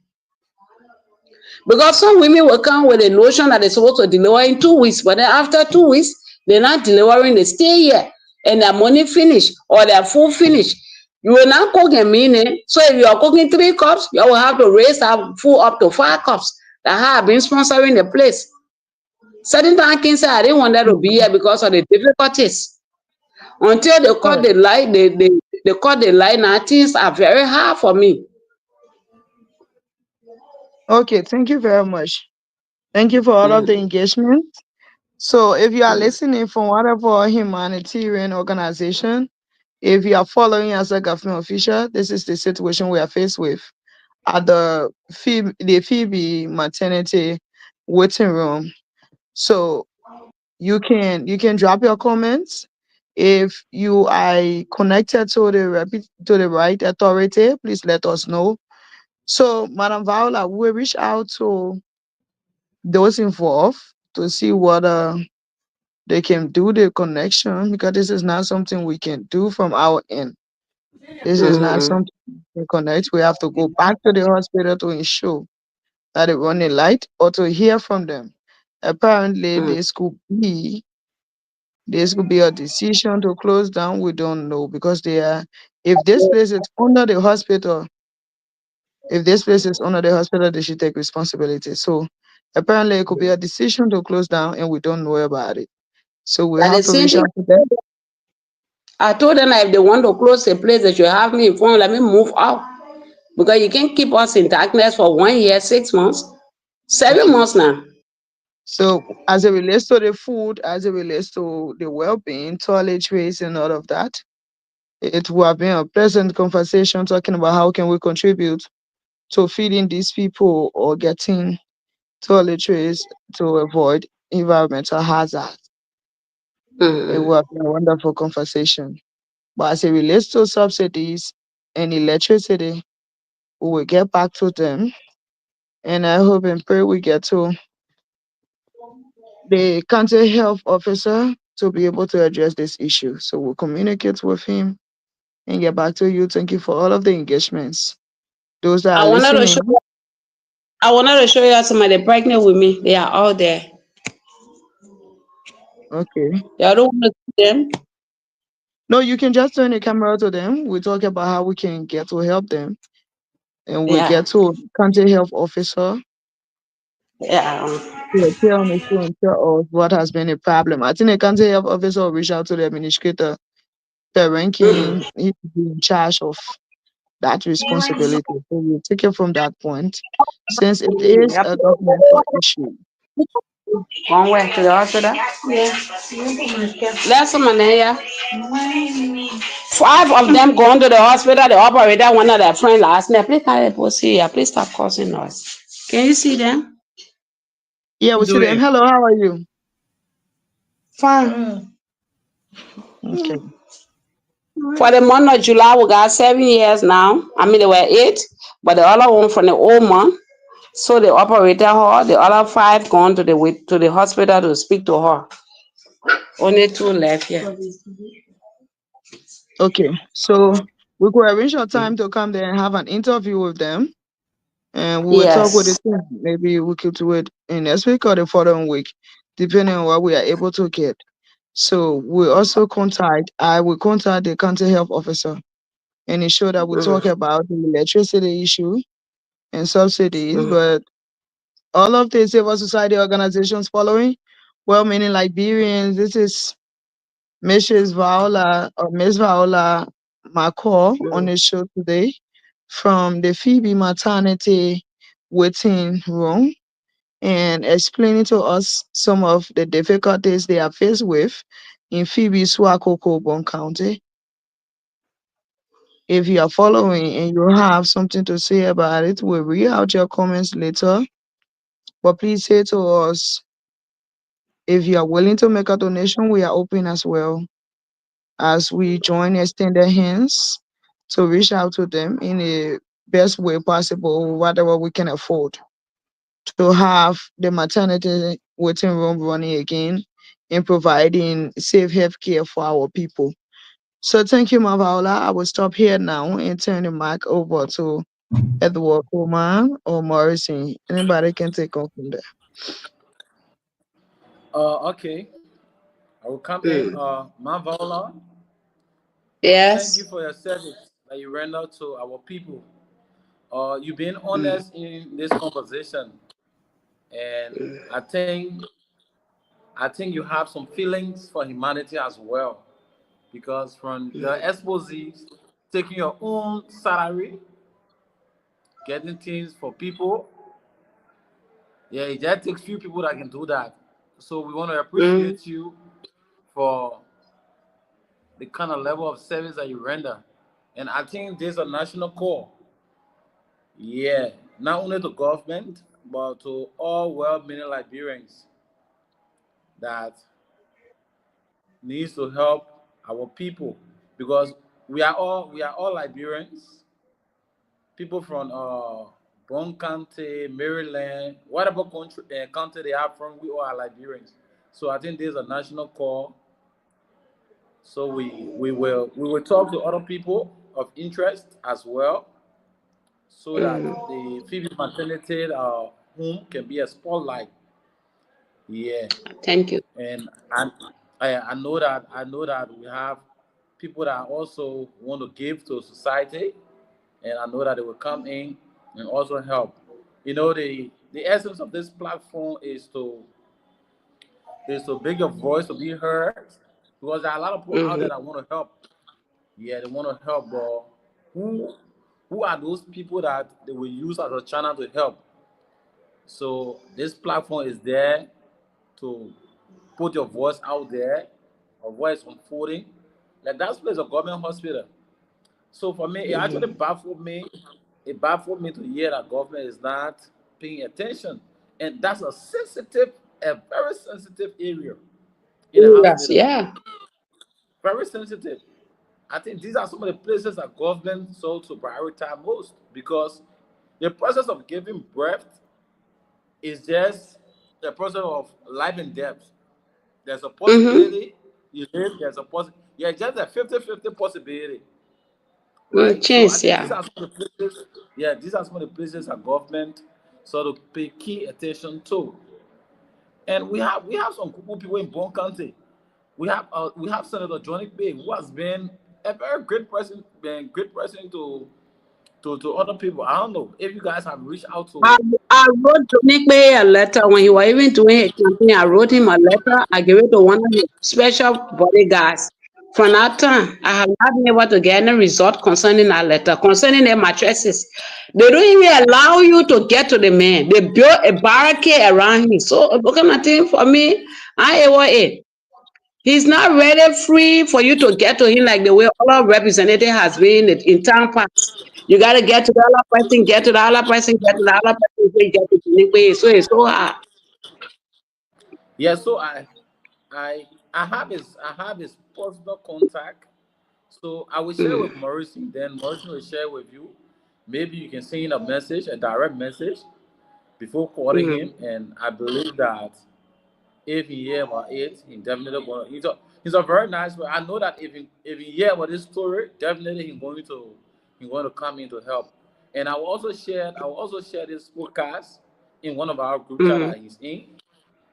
Because some women will come with a notion that they're supposed to deliver in 2 weeks, but then after 2 weeks, they're not delivering, they stay here and their money finish or their food finish. You will not cook a minute. So if you are cooking 3 cups, you will have to raise that food up to 5 cups. That have been sponsoring the place. Certain time can say I didn't want that to be Mm. here because of the difficulties. Until they All cut right. the light, they cut the light. Now things are very hard for me. Okay, thank you very much. Thank you for all of the Mm, engagement. So if you are mm, listening from whatever humanitarian organization, if you are following as a government official, this is the situation we are faced with at the Phoebe maternity waiting room. So you can drop your comments. If you are connected to the right authority, please let us know. So, Madam Viola, we reach out to those involved to see what they can do the connection, because this is not something we can do from our end. This is not mm, something we can connect. We have to go back to the hospital to ensure that they run a light or to hear from them. Apparently, mm. this could be a decision to close down. We don't know because they are. If this place is under the hospital, if this place is under the hospital, they should take responsibility. So apparently, it could be a decision to close down, and we don't know about it. So we At the have to same reach thing, out to them. I told them that if they want to close the place, they should have me informed. Let me move out because you can't keep us in darkness for 1 year, 6 months, seven Okay. months now. So as it relates to the food, as it relates to the well-being, toiletries, and all of that, it will have been a pleasant conversation talking about how can we contribute to feeding these people or getting toiletries to avoid environmental hazards. It will Mm. have been a wonderful conversation. But as it relates to subsidies and electricity, we will get back to them. And I hope and pray we get to the county health officer to be able to address this issue. So we'll communicate with him and get back to you. Thank you for all of the engagements. Those that are I wanted to show. listening, I wanted to show you some of the pregnant with me. They are all there. okay. You don't want to see them. No, you can just turn the camera to them. We talk about how we can get to help them. And we'll Yeah, get to county health officer yeah. to tell me to and tell us what has been the problem. I think the county health officer will reach out to the administrator, the ranking, he should be in charge of that responsibility. So we take it from that point, since it is Yep. a governmental issue. Going where to the hospital? There's someone there. Five of them going to the hospital. The operator, one of their friends last night. Please carry the here. Please stop causing noise. Can you see them? Yeah, we see them. doing? Hello, how are you? Fine. Okay. For the month of July, we got 7 years now. I mean, they were 8, but the other one from the old month. So the operator her, the other 5 gone to the hospital to speak to her. Only 2 left here. Okay. So we could arrange a time to come there and have an interview with them, and we will talk with the Yes. team. Maybe we could do it in next week or the following week, depending on what we are able to get. So we also contact. I will contact the county health officer and ensure that we talk Mm, about the electricity issue and subsidies. mm, But all of the civil society organizations following, well, meaning Liberians, this is Mrs. Viola or Miss Viola McCall on mm, the show today from the Phebe Maternity waiting room and explaining to us some of the difficulties they are faced with in Phoebe Swakoko, Bon County. If you are following and you have something to say about it, we'll read out your comments later. But please say to us if you are willing to make a donation, we are open as well as we join extended hands to reach out to them in the best way possible, whatever we can afford, to have the maternity waiting room running again and providing safe health care for our people. So thank you, Mavaola. I will stop here now and turn the mic over to Edward Coleman or Morrison. Anybody can take on from there. Okay. I will come in. mm. Mavola, thank you Yes. for your service that you render to our people. You've been Mm, honest in this conversation, and I think you have some feelings for humanity as well, because from the exposés, taking your own salary, getting things for people, yeah, it just takes few people that can do that. So we want to mm, appreciate you for the kind of level of service that you render. And I think there's a national call. Yeah, not only to government, but to all well-meaning Liberians that needs to help our people, because we are all Liberians, people from Bon County, Maryland, whatever county they are from, we all are Liberians. So I think there's a national call. So we will talk to other people of interest as well, so that mm. the Phoebe maternity home can be a spotlight. Yeah, Thank you. and I know that we have people that also want to give to society, and I know that they will come in and also help. The essence of this platform is to make your voice to be heard, because there are a lot of people out there Mhm, that want to help. Yeah, they want to help, but who who are those people that they will use as a channel to help? So this platform is there to put your voice out there, a voice unfolding. Like that place a government hospital. So for me, it actually mhm, baffled me. It baffled me to hear that government is not paying attention, and that's a very sensitive area in the yes, hospital. yeah. Very sensitive. I think these are some of the places that government sought to prioritize most, because the process of giving birth is just the process of life and death. There's a Mhm, possibility you live, there's a possibility. Yeah, just a 50-50 possibility, right? So I chance, think these yeah. are some of the places, yeah, these are some of the places that government sort of pay key attention to. And we have some cool people in Bon County. We have Senator Johnny Bay, who has been a very great person to other people. I don't know if you guys have reached out I, to. I wrote Nick Bay a letter when he was even doing a campaign. I wrote him a letter. I gave it to one of his special bodyguards. From that time, I have not been able to get any result concerning that letter, concerning the mattresses. They don't even allow you to get to the man. They built a barricade around him. So, look at my thing for me. I able it. He's not really free for you to get to him like the way all our representative has been in time past. You gotta get to the other person, get to the other person, get to the other person, get to the way. So it's so hard. Yeah, so I have his personal contact. So I will share with Mm, Morrissey, then Morrissey will share with you. Maybe you can send a message, a direct message before calling him. mm, And I believe that if he hear about it, he definitely gonna he's a very nice man. I know that if he hear about this story, definitely he's going to come in to help. And I will also share this podcast in one of our group chat that mm. he's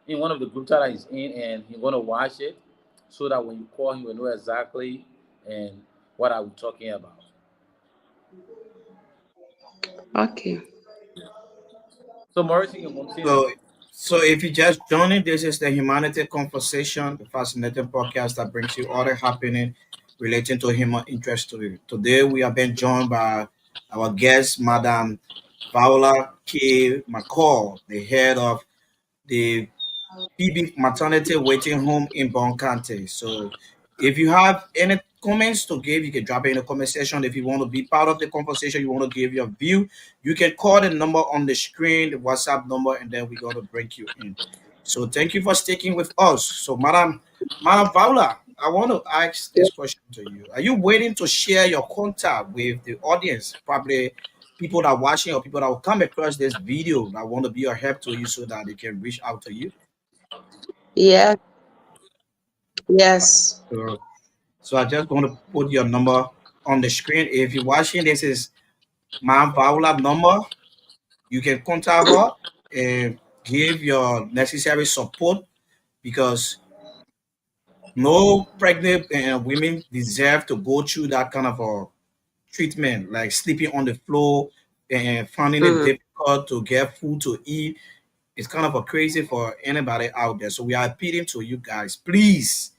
in one of the group chat that he's in, and he's gonna watch it so that when you call him, will know exactly and what are we talking about. Okay. So Maurice, you can continue. So, so if you just joining, this is the Humanity Conversation, the fascinating podcast that brings you all the happening relating to human interest to you. Today, we have been joined by our guest, Madam Viola K. McCall, the head of the Phebe Maternity Waiting Home in Bon County. So if you have any comments to give, you can drop it in the comment section. If you want to be part of the conversation, you want to give your view, you can call the number on the screen, the WhatsApp number, and then we're going to bring you in. So thank you for sticking with us. So Madam Paula, I want to ask this question to you. Are you waiting to share your contact with the audience? Probably people that are watching or people that will come across this video that want to be a help to you so that they can reach out to you. Yeah. Yes. So, so I just want to put your number on the screen. If you're watching, this is my Paula number. You can contact her and give your necessary support because no pregnant women deserve to go through that kind of a treatment, like sleeping on the floor and finding it Mm. difficult to get food to eat. It's kind of a crazy for anybody out there. So we are appealing to you guys, please.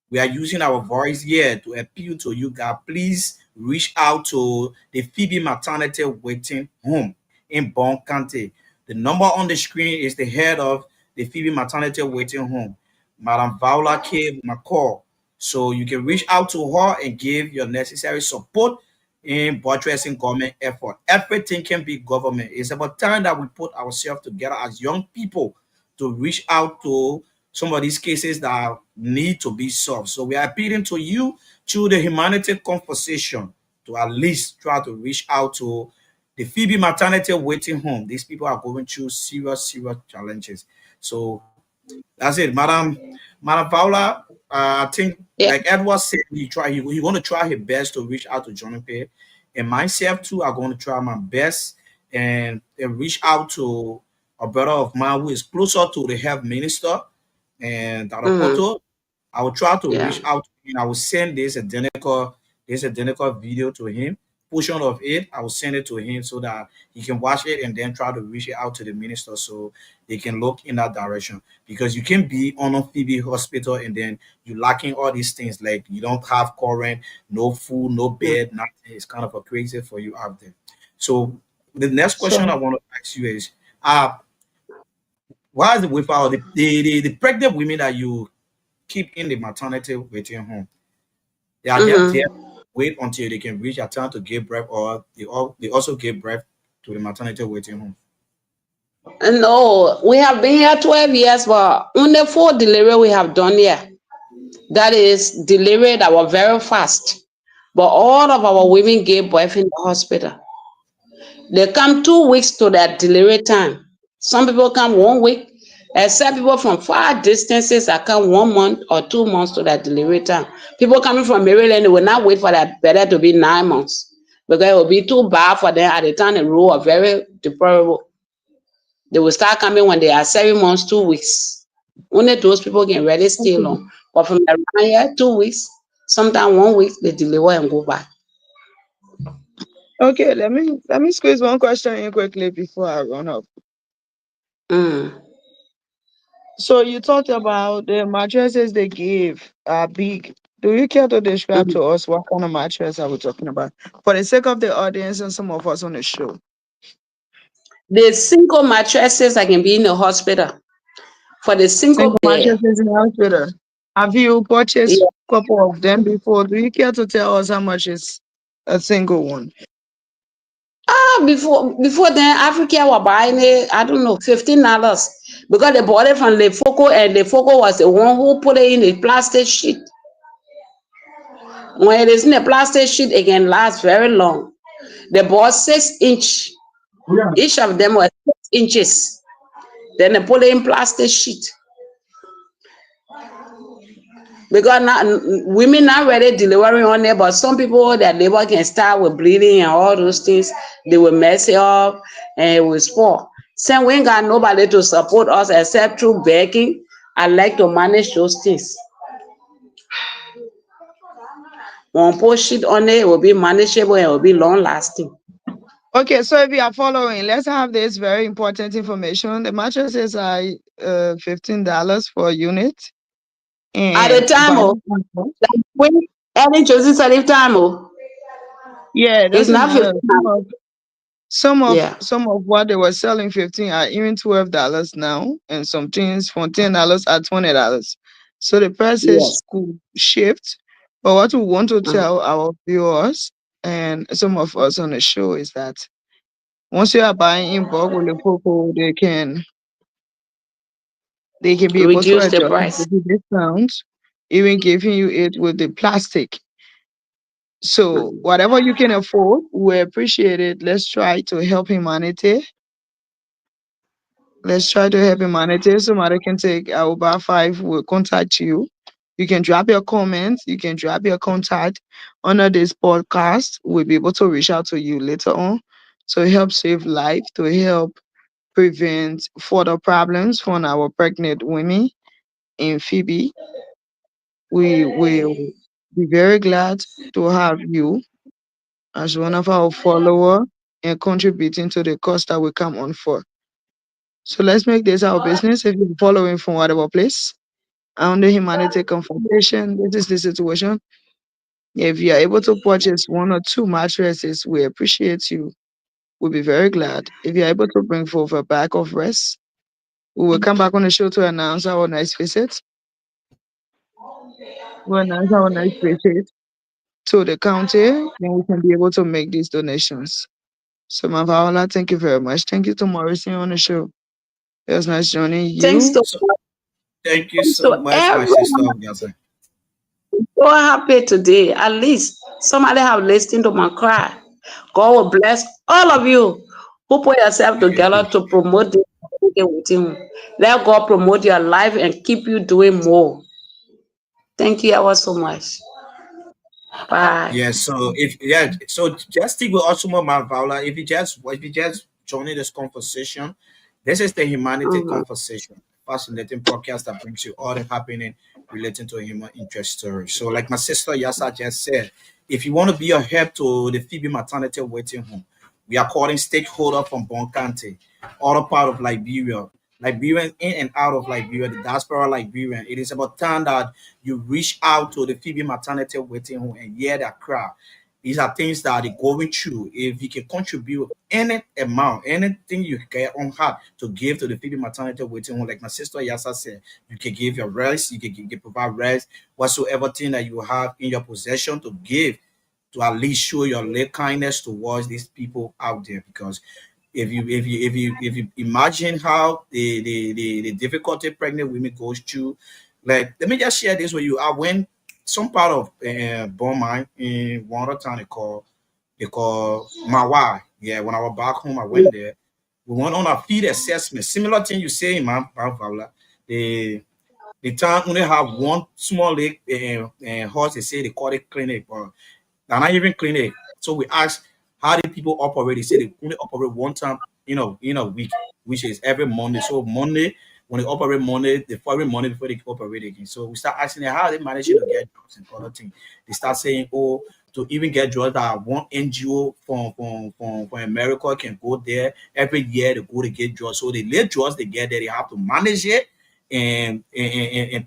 We are using our voice here to appeal to you guys. Please reach out to the Phoebe Maternity Waiting Home in Bon County. The number on the screen is the head of the Phoebe Maternity Waiting Home, Madam Viola K. McCall. So you can reach out to her and give your necessary support in buttressing government effort. Everything can be government. It's about time that we put ourselves together as young people to reach out to some of these cases that need to be solved. So we are appealing to you through the humanity conversation to at least try to reach out to the Phoebe Maternity Waiting Home. These people are going through serious, serious challenges. So that's it, Madam Paula. I think, Yeah. like Edward said, he going to try his best to reach out to Jonathan, and myself too. I'm going to try my best and reach out to a brother of mine who is closer to the health minister and Dr. Mm. Poto. I will try to Yeah. reach out to him. I will send this identical video to him. Portion of it, I will send it to him so that he can watch it and then try to reach it out to the minister so they can look in that direction. Because you can be on a Phoebe hospital and then you lacking all these things like you don't have current, no food, no Mm. bed, nothing. It's kind of a crazy for you out there. So the next question I So, want to ask you is, why is it without the pregnant women that you keep in the maternity waiting home? They are just there Mm-hmm. wait until they can reach a time to give birth, or they also give birth to the maternity waiting home. No, we have been here 12 years, but only 4 delivery we have done here. That is delivery that were very fast. But all of our women gave birth in the hospital. They come 2 weeks to their delivery time. Some people come 1 week, except people from far distances that come 1 month or 2 months to their delivery time. People coming from Maryland, they will not wait for that better to be 9 months because it will be too bad for them at the time the rule are very deplorable. They will start coming when they are 7 months, 2 weeks. Only those people can really stay okay. long. But from around here, 2 weeks, sometimes 1 week, they deliver and go back. Okay, let me squeeze one question in quickly before I run up. Mm. So you talked about the mattresses they give are big. Do you care to describe Mhm. to us what kind of mattress are we talking about? For the sake of the audience and some of us on the show. The single mattresses that can be in the hospital for the single Single bed. mattresses in the hospital. Have you purchased Yeah. a couple of them before? Do you care to tell us how much is a single one? Before then, Africa were buying it, I don't know, $15 because they bought it from the Foco, and the Foco was the one who put it in the plastic sheet. When it is in the plastic sheet, it can last very long. They bought 6 inch. Each of them was 6 inches. Then they put it in plastic sheet. Because now women not really delivering on it, but some people that labor can start with bleeding and all those things. They will mess it up and it will spoil. Since we ain't got nobody to support us except through begging, I like to manage those things. When put shit on it, it will be manageable and it will be long lasting. Okay, so if you are following, let's have this very important information. The mattresses are $15 for a unit, At the and time, by oh, like when any chooses at the time, oh, yeah, it it's doesn't not matter. 15. Yeah. Some of what they were selling 15 are even $12 now, and some things from $10 are $20. So the prices Yes. could shift. But what we want to Uh-huh. tell our viewers and some of us on the show is that once you are buying in bulk with the Poco, they can be able to Reduce the adjust and price. give you discounts, even giving you it with the plastic. So whatever you can afford, we appreciate it. Let's try to help humanity. Let's try to help humanity. Somebody can take our bar five will contact you. You can drop your comments, you can drop your contact under this podcast. We'll be able to reach out to you later on to help save life, to help prevent further problems from our pregnant women in Phoebe. We will be very glad to have you as one of our followers and contributing to the cost that we come on for. So let's make this our business. If you're following from whatever place, under humanity confrontation, this is the situation. If you are able to purchase one or two mattresses, we appreciate you. We'll be very glad. If you're able to bring forth a bag of rest, we will come back on the show to announce our next visit. We'll announce our next visit to the county, then we can be able to make these donations. So, Mavaola, thank you very much. Thank you to Morrison on the show. It was nice joining Thanks you. to, So thank you thanks so to much, my sister everyone. of Gaza. So happy today. At least somebody have listened to my cry. God will bless all of you who put yourself together to promote this with him. Let God promote your life and keep you doing more. Thank you ever so much. Bye. Yeah, so if yeah, so just stick with us more, Viola. If you just joining this conversation, this is the humanity Mhm. conversation, fascinating podcast that brings you all the happening relating to a human interest story. So, like my sister Yasa just said, if you want to be a help to the Phoebe Maternity Waiting Home, we are calling stakeholder from Bon County, other part of Liberia. Liberians in and out of Liberia, the diaspora Liberian. It is about time that you reach out to the Phoebe Maternity Waiting Home and hear that cry. These are things that they're going through. If you can contribute any amount, anything you get on heart to give to the Phoebe Maternity Waiting Home, like my sister Yasa said, you can give your rest, you can provide rest, whatsoever thing that you have in your possession to give to at least show your little kindness towards these people out there. Because if you imagine how the difficulty pregnant women goes through, like let me just share this with you. I went some part of Beaumont in one other town they call Mawa. Yeah, when I was back home, I went there. We went on a field assessment, similar thing you say in Mount Vala. The town only have one small lake horse. They say they call it clinic, but they're not even clinic. So we asked how do people operate. They say they only operate one time, in a week, which is every Monday. So Monday, when they operate Monday, the following Monday before they operate again. So we start asking them how are they managing to get jobs and other things. They start saying, oh, to even get jobs that one NGO from America can go there every year to go to get jobs. So the late jobs they get there, they have to manage it and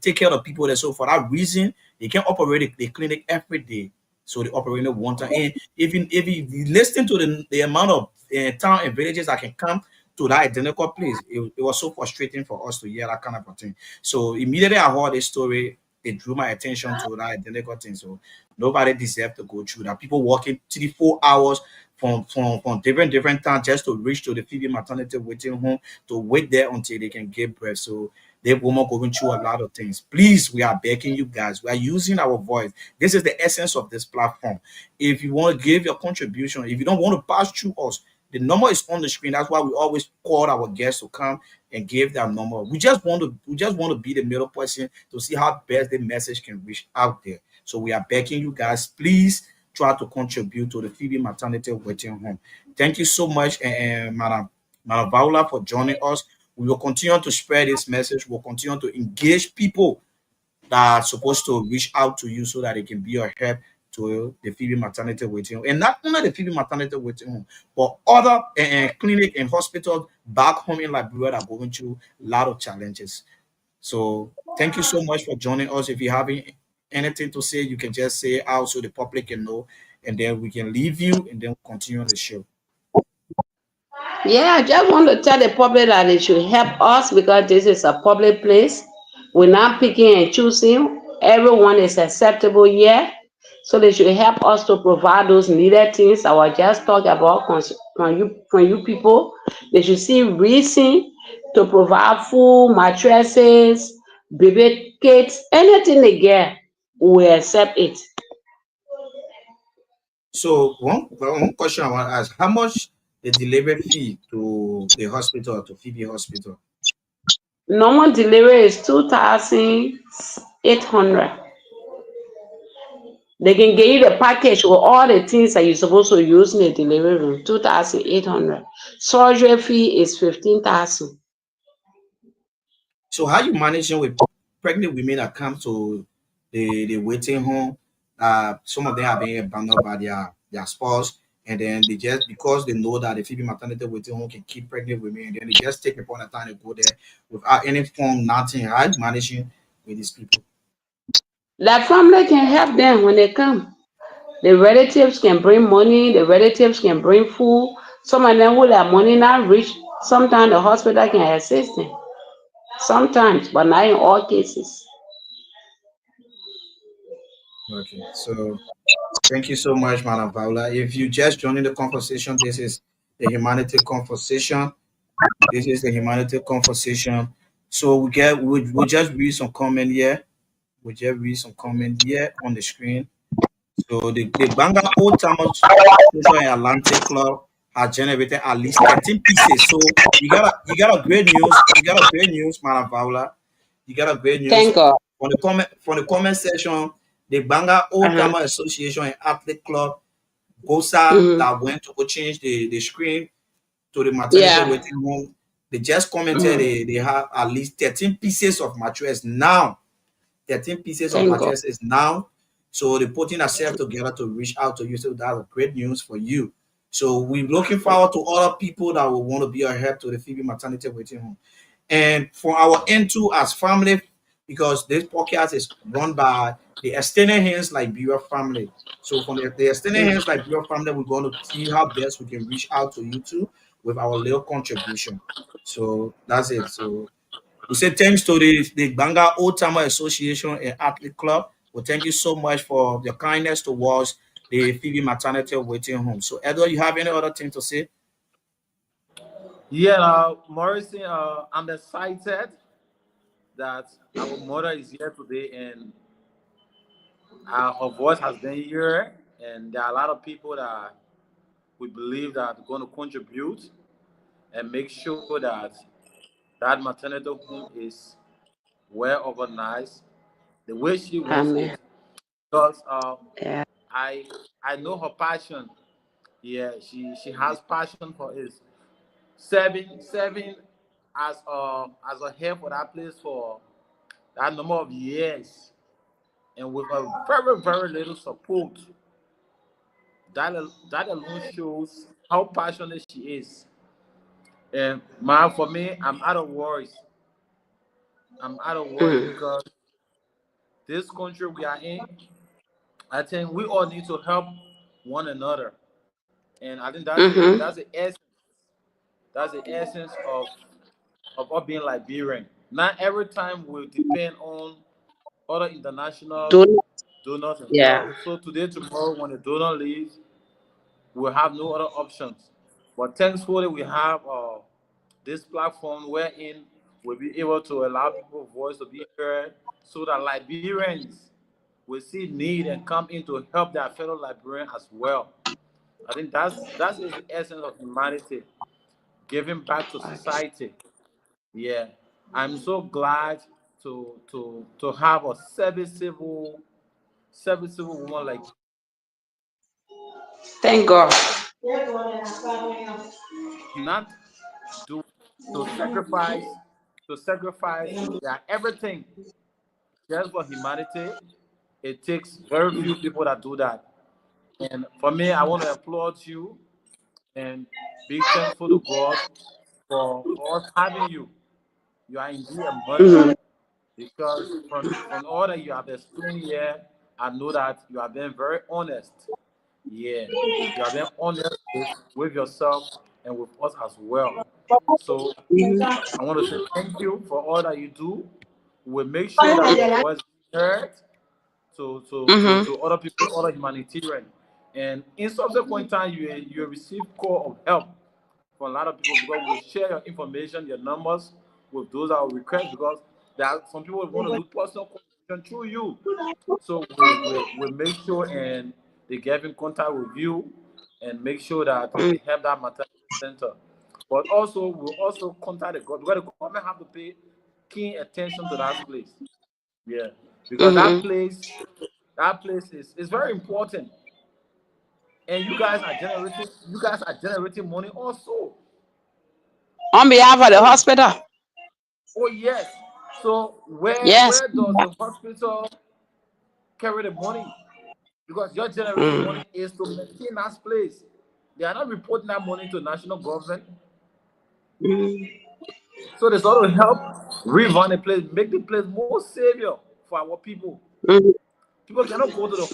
take care of people there. So for that reason, They can operate the clinic every day, so they operate it one time. And even if you listen to the amount of town and villages that can come to that identical place, it was so frustrating for us to hear that kind of a thing. So immediately I heard this story, it drew my attention to that identical thing. So nobody deserves to go through that. People walking 3 4 hours from different towns just to reach to the Phebe maternity waiting home to wait there until they can give birth. So they woman going through a lot of things. Please, we are begging you guys. We are using our voice. This is the essence of this platform. If you want to give your contribution, if you don't want to pass through us, the number is on the screen. That's why we always call our guests to come and give that number. We just want to be the middle person to see how best the message can reach out there. So we are begging you guys, please try to contribute to the Phoebe Maternity Waiting Home. Thank you so much, Madam Vaula, for joining us. We will continue to spread this message. We'll continue to engage people that are supposed to reach out to you so that they can be your help to the Phoebe Maternity Waiting Home. And not only the Phoebe Maternity Waiting Home, but other clinic and hospitals back home in Liberia that are going through a lot of challenges. So thank you so much for joining us. If you have anything to say, you can just say it out so the public can know, and then we can leave you and then continue the show. Yeah, I just want to tell the public that they should help us because this is a public place. We're not picking and choosing. Everyone is acceptable here. So they should help us to provide those needed things I was just talking about from you people. They should see reason to provide food, mattresses, baby kits, anything they get, we accept it. So one question I want to ask: how much the delivery fee to the hospital, to Phoebe Hospital? Normal delivery is 2,800. They can get you the package with all the things that you're supposed to use in the delivery room. 2,800. Surgery fee is 15,000. So how you managing with pregnant women that come to the waiting home? Some of them are being abandoned by their spouse, and then they just because they know that the Phoebe maternity waiting home can keep pregnant women, and then they just take upon the time to go there without any form, nothing. How you managing with these people? That family can help them when they come. The relatives can bring money, the relatives can bring food. Some of them who have money not rich, sometimes the hospital can assist them. Sometimes, but not in all cases. Okay, so thank you so much, Madam Paula. If you just joining the conversation, this is the humanity conversation. This is the humanity conversation. So we just read some comment here. We just read some comment here on the screen. So the Banga Old Timers Social and Atlantic Club has generated at least 13 pieces. So you got a great news. You got a great news, Madam Paula. You got a great news Thank God. from the comment section. The Banga Old Uh-huh. Timer Association and Athlete Club GOSA Mhm. that went to go change the screen to the maternity Yeah. waiting room. They just commented Mhm. they have at least 13 pieces of mattress now. 13 pieces of Thank God. mattresses now. So they're putting ourselves together to reach out to you. So that's great news for you. So we're looking forward to other people that will want to be a help to the Phoebe maternity waiting home. And for our end too as family, because this podcast is run by the extended hands like Bureau family. So from the extended hands like Bureau family, we're going to see how best we can reach out to you too with our little contribution. So that's it. So we say thanks to the Banga Old Timer Association and Athlete Club. Well, thank you so much for your kindness towards the Phoebe Maternity Waiting Home. So, Edward, you have any other thing to say? Yeah, Morrison, I'm excited that our mother is here today and her voice has been here. And there are a lot of people that we believe that are going to contribute and make sure that that maternity home is well organized the way she wants Amen. it. Because Yeah. I I know her passion. Yeah, she has passion for it. Serving as a head for that place for that number of years and with a very little support. That alone shows how passionate she is. And man, for me, I'm out of words. I'm out of words Mm. because this country we are in, I think we all need to help one another, and I think Mm-hmm. that's the essence of us being Liberian. Not every time we depend on other international Don't. donors and stuff. Yeah. So today, tomorrow, when the donor leaves, we'll have no other options. But thankfully, we have this platform wherein we'll be able to allow people's voice to be heard so that Liberians will see need and come in to help their fellow Liberians as well. I think that is the essence of humanity, giving back to society. Yeah, I'm so glad to have a serviceable woman like you in my life. Thank God. Not do to sacrifice to sacrifice their everything just for humanity. It takes very few people that do that. And for me, I want to applaud you and be thankful to God for us having you. You are indeed a mother Mm-hmm. because from all that you have explained here, I know that you have been very honest. Yeah, you have been honest with yourself and with us as well. So I want to say thank you for all that you do. We'll make sure that our voice is heard Mm-hmm. to other people, other humanitarian. And in subsequent time, you receive call of help from a lot of people because we'll share your information, your numbers with those that will request because there are some people who want to do personal consultation through you. So we make sure and they get in contact with you and make sure that they help that maternity center. But also we'll also contact the government because the government have to pay keen attention to that place. Yeah. Because Mm-hmm. that place is very important. And you guys are generating money also. On behalf of the So hospital. oh yes. So Yes. where does the hospital carry the money? Because you're generating Mm. money is to maintain that place. They are not reporting that money to national government. Mm. So they sort of help revamp the place, make the place more savior for our people. Mm. People cannot go to the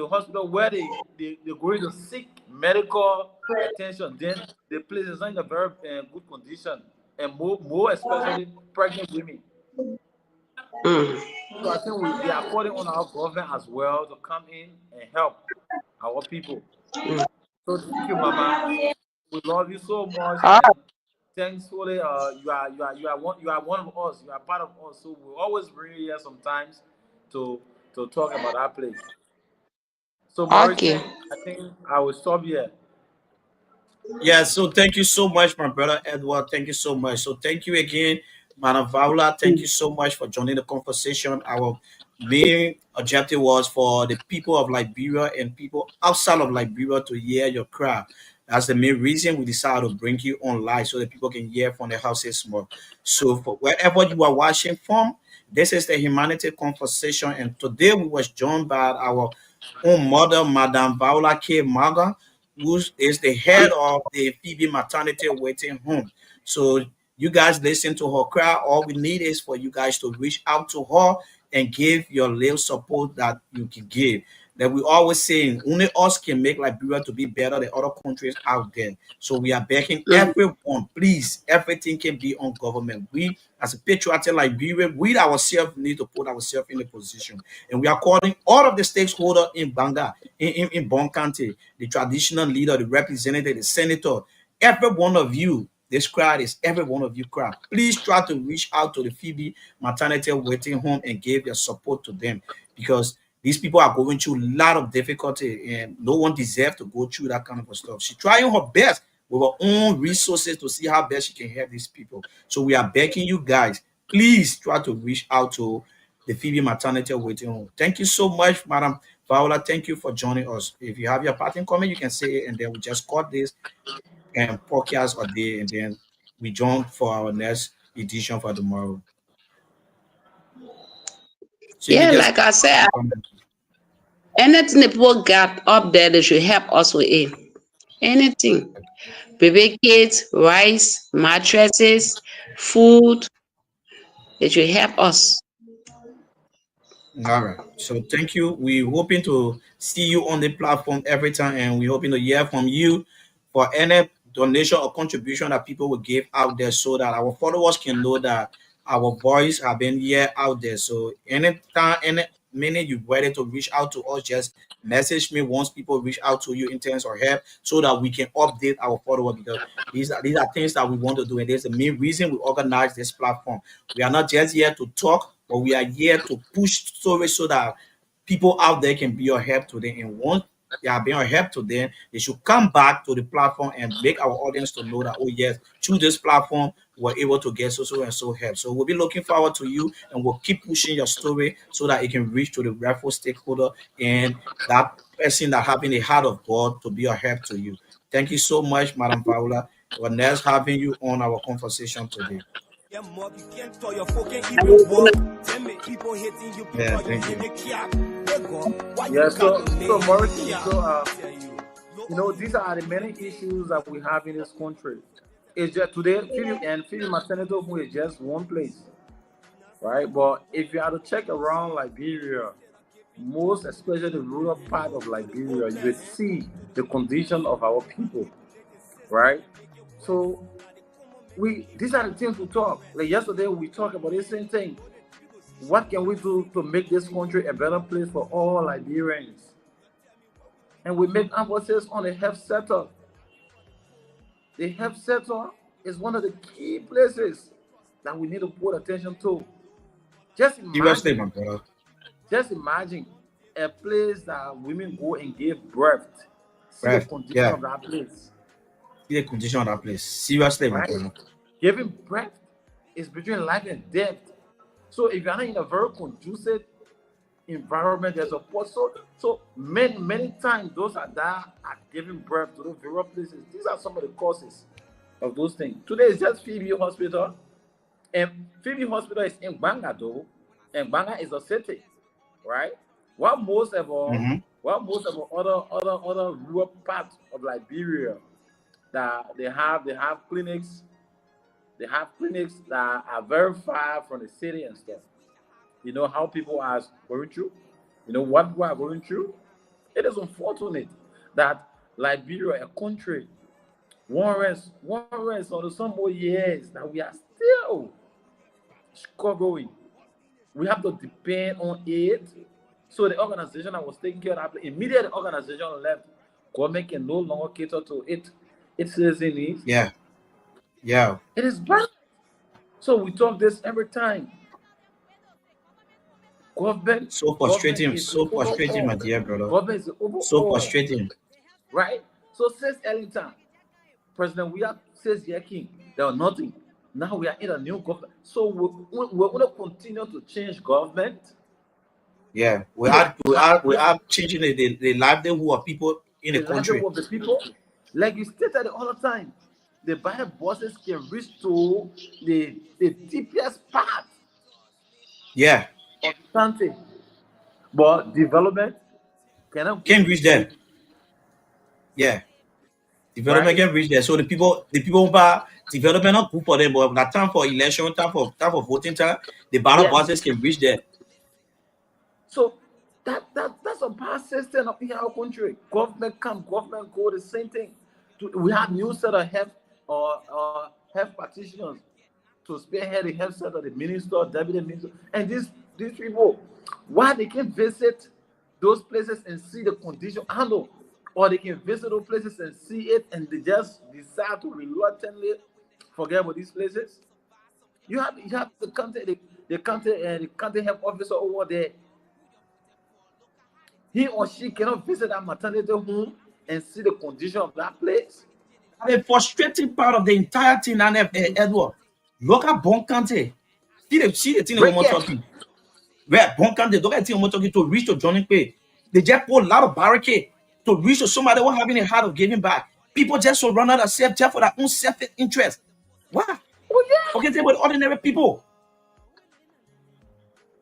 hospital where they're going to seek medical attention. Then the place is not in a very good condition, and more especially pregnant women. Mm. So I think we are calling on our government as well to come in and help our people. So thank you, Mama. We love you so much, Ah, and thankfully, you are one of us. You are part of us. So we always bring you here sometimes to talk about our place. So okay. Morrison, I think I will stop here. Yeah, so thank you so much, my brother Edward. Thank you so much. So thank you again, Madam Vaula. Thank you so much for joining the conversation. Our main objective was for the people of Liberia and people outside of Liberia to hear your cry. That's the main reason we decided to bring you online so that people can hear from the houses more. So for wherever you are watching from, this is the Humanity Conversation, and today we was joined by our own mother, Madam Vaula K. Maga, who is the head of the Phebe Maternity Waiting Home. So you guys listen to her cry. All we need is for you guys to reach out to her and give your little support that you can give. That we always saying only us can make Liberia to be better than other countries out there. So we are begging Mm. everyone, please, everything can be on government. We as a patriotic Liberia, we ourselves need to put ourselves in a position. And we are calling all of the stakeholders in Banga, in Bon County, the traditional leader, the representative, the senator, every one of you, this crowd is every one of you crowd. Please try to reach out to the Phoebe Maternity Waiting Home and give your support to them because these people are going through a lot of difficulty and no one deserves to go through that kind of stuff. She's trying her best with her own resources to see how best she can help these people. So we are begging you guys, please try to reach out to the Phoebe Maternity Waiting Home. Thank you so much, Madam Paola. Thank you for joining us. If you have your parting comment, you can say it, and then we just cut this and podcast a day, and then we join for our next edition for tomorrow. So if you Yeah, just like I said, comment. anything the people got up there, they should help us with it. Anything. Baby kids, rice, mattresses, food, they should help us. All right. So thank you. We're hoping to see you on the platform every time, and we're hoping to hear from you for any donation or contribution that people will give out there, so that our followers can know that our voice have been here out there. So anytime, any minute you're ready to reach out to us, just message me once people reach out to you in terms of help, so that we can update our followers, because these are things that we want to do, and there's the main reason we organize this platform. We are not just here to talk, but we are here to push stories so that people out there can be a help to them. And once they are being a help to them, they should come back to the platform and make our audience to know that, oh yes, through this platform, we're able to get so and so help. So we'll be looking forward to you, and we'll keep pushing your story so that it can reach to the rightful stakeholder and that person that having a heart of God to be a help to you. Thank you so much, Madam Paula. It was nice having you on our conversation today. Yeah, mob, you can't tell your folk can't I even was walk. gonna Damn it, people hating you Yeah, because thank you in you. the cap. They go, why you Yeah, got the so man in Morrissey, the so cap? Tell you. these are the many issues that we have in this country. It's just today, Phebe Maternity Home is just one place, right? But if you have to check around Liberia, most especially the rural part of Liberia, you will see the condition of our people, right? So we these are the things we talk. Like yesterday, we talked about the same thing. What can we do to make this country a better place for all Liberians? And we make emphasis on the health sector. The health sector is one of the key places that we need to put attention to. Just Seriously, imagine, my brother. just imagine a place that women go and give birth. See the Right. condition Yeah. of that place, See the condition of that place. Seriously, my right? brother. Giving birth is between life and death. So if you're not in a very conducive environment, there's a so many times those that are giving birth to those very places. These are some of the causes of those things. Today is just Phoebe Hospital, and Phoebe Hospital is in Banga though, and Banga is a city, right? What most of all, Mm-hmm. other rural parts of Liberia that they have clinics, they have clinics that are very far from the city and stuff. You know how people are going through, you know what we are going through. It is unfortunate that Liberia, a country, 100 on some more years that we are still struggling. We have to depend on it. So the organization that was taking care of that, immediately the organization left, government can no longer cater to it. Its citizen needs. Yeah. Yeah. It is bad. So we talk this every time. Government, So government frustrating. is the So frustrating, my overall. dear brother. Government is the So overall, frustrating. right? So since Ellington, President William says Yakin, there was nothing. Now we are in a new government. So we're going to continue to change government. Yeah. We No, are we are we yeah, are changing the livelihood of people in the the livelihood country. of the people. Like you stated all the time, the buyer bosses can reach to the deepest part Yeah. of the country, but development cannot go Can't reach into there. it, Yeah. Development right? can reach there. So the people development not good for them, but that time for election, time for voting time, the ballot Yes. boxes can reach there. So that's a bad system of in our country. Government come, government go, the same thing. We have new set of health or health practitioners to spearhead the health set of the minister, deputy minister, and these people, why they can visit those places and see the condition, I don't know, or they can visit those places and see it, and they just decide to reluctantly forget about these places. You have the county health officer over there. He or she cannot visit that maternity home and see the condition of that place. The frustrating part of the entire thing, and Edward, look at Bon County. See the thing that Right we're there. talking. Where Bon County, look at the thing we're talking to reach to Johnny Pay. They just put a lot of barricade to reach to somebody who having a heart of giving back. People just surround themselves just for their own selfish interest. Why? Oh yeah. Forget about ordinary people.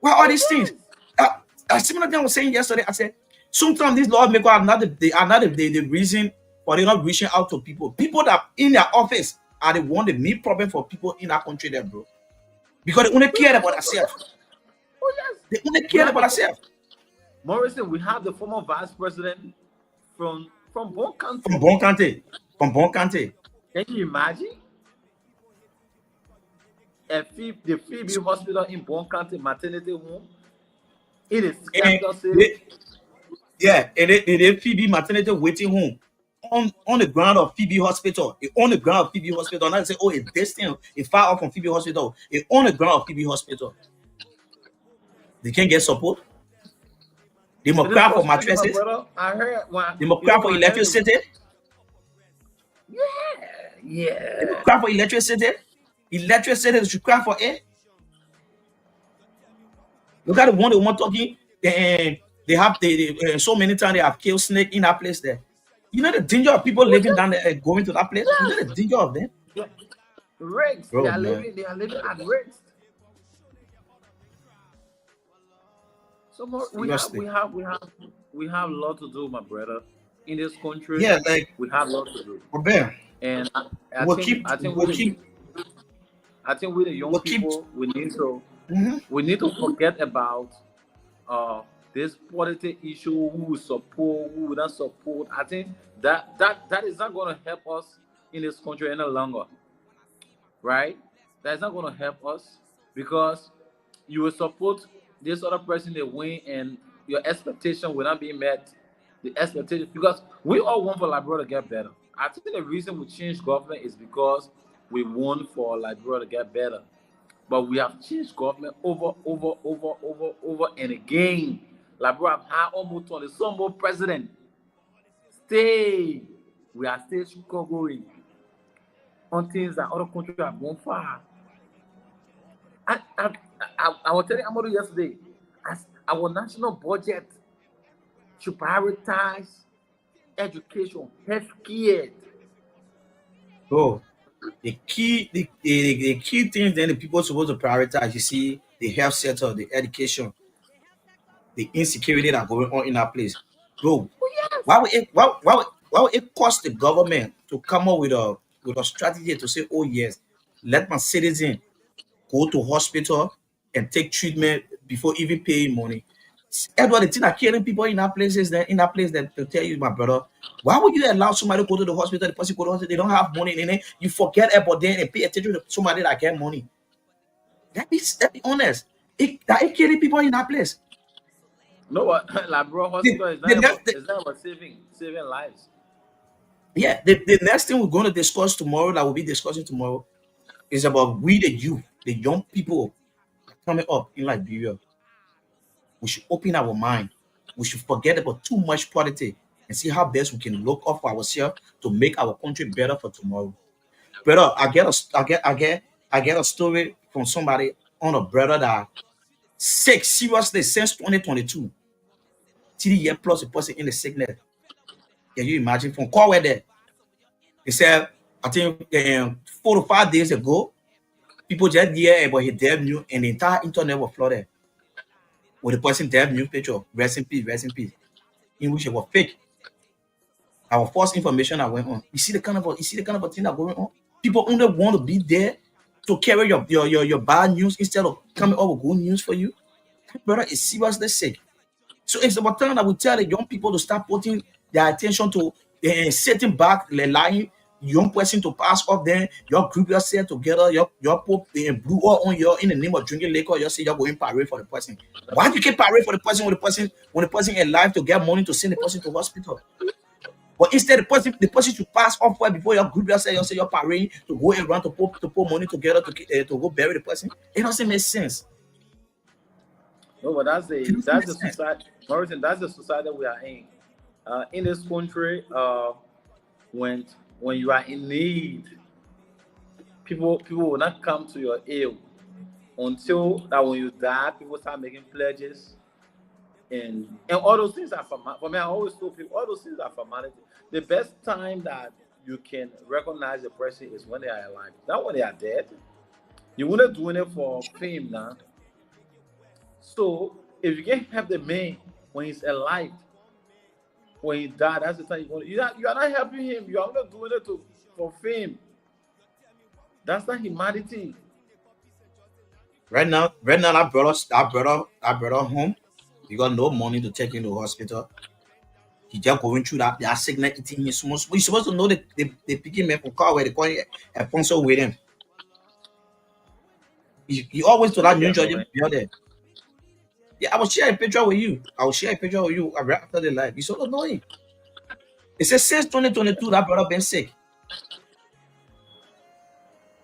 Why all Oh these things? yes. Uh, a similar thing I was saying yesterday. I said sometimes these lawmakers are not the reason for they not reaching out to people. People that in their office are the one that make problem for people in that country there, bro. Because they only care about themselves. Oh yes, They only we care have about the themselves. Morrison. We have the former vice president from Bon From County. Bon County. From Bon County. Can you imagine the Phoebe Hospital in Bon County maternity home in the And capital city? they, yeah, and they Phoebe maternity waiting home on the ground of Phoebe Hospital. It on the ground of Phoebe Hospital. Not say, oh, it's distant, it's far off from Phoebe Hospital. It on the ground of Phoebe Hospital. They can't get support. They must It is cry for frustrating, my mattresses. brother. I heard They must cry for when I heard electricity. They must yeah. cry for electricity. Electricity, they should cry for it. Look at the one they want talking. They have so many times they have killed snake in that place there. You know the danger of people Oh living down there going to that place. You know the yes, danger of them, yes. Rigs. bro, man. They are living at rigs. So more, Seriously, we have a lot to do, my brother. In this country, yeah, like we have a lot to do, we're there. and We'll keep, we'll keep, I think we the young we'll keep. people Mhm. we need to forget about uh this political issue. Who will support, who will not support. I think that is not going to help us in this country any longer, right? That's not going to help us because you will support this other person they win and your expectation will not be met. The expectation because we all want for Liberia to get better. I think the reason we changed government is because we want for Liberia to get better. But we have changed government over and again. Liberia have had almost on the some more president. Stay. We are still struggling on things that other countries have gone far. I was telling Amadu yesterday, as our national budget should prioritize education, healthcare. Bro, the key things then the people supposed to prioritize. You see, the health sector, the education, the insecurity that going on in that place, bro. Why would it cost the government to come up with a strategy to say, oh yes, let my citizen go to hospital and take treatment before even paying money. Edward, the thing that killing people in that places that in that place that to tell you, my brother, why would you allow somebody to go to the hospital? The person go to the hospital, they don't have money, and then you forget about them and pay attention to somebody that get money. That be honest. It killing people in that place. No, what Labro The, Hospital is the not next, about saving lives. yeah, the next thing we're going to discuss tomorrow, that we'll be discussing tomorrow, is about we the youth, the young people coming up in Liberia. We should open our mind. We should forget about too much politics and see how best we can look up for ourselves to make our country better for tomorrow. Brother, I get a story from somebody on a brother that sick seriously since 2022. 3 years plus a person in the sickness. Can you imagine from call where there? They said, I think 4 to 5 days ago, people just hear about his death news and the entire internet was flooded with the person death news picture. Rest in peace. In which it was fake. Our false information that went on. You see the kind of thing that going on. People only want to be there to carry your bad news instead of coming up with good news for you. Brother, it's seriously sick. So it's about time that we tell the young people to start putting their attention to sitting back, allowing young person to pass up there. Your group yourself together, your put blue all on your in the name of drinking liquor. You say you're going parade for the person. Why do you keep parade for the person when the person is alive to get money to send the person to hospital? But instead, the person should pass off well before your group yourself, you say you're parading to go around to put money together to go bury the person. It doesn't make sense. No, but It doesn't that's make the sense. society, Morrison. That's the society we are in. In this country, when when you are in need, people will not come to your aid until that when you die, people start making pledges and all those things are for me. I always told people all those things are formality. The best time that you can recognize a person is when they are alive, not when they are dead. You wouldn't doing it for fame now. So if you can help the man when he's alive, when he died, that's the time you are not helping him. You are not doing it to, for fame. That's not humanity. You are not doing it to, for fame. That's not humanity. You are not doing it to, for fame. That's not humanity. You are not doing it to, for fame. That's not humanity. You are not doing it to, for fame. That's not humanity. You are not doing it to, for fame. That's not humanity. You are not doing it to, for fame. That's not humanity. Right now, that brother home. He got no money to take him to hospital. He just going through that sickness eating him small. We supposed to know the picking man from car where they call it a sponsor with him. He always to that Really New Georgia annoying. there. Yeah, I will share a picture with you. I will share a picture with you right after the live. It's so annoying. It says since 2022 that brother been sick.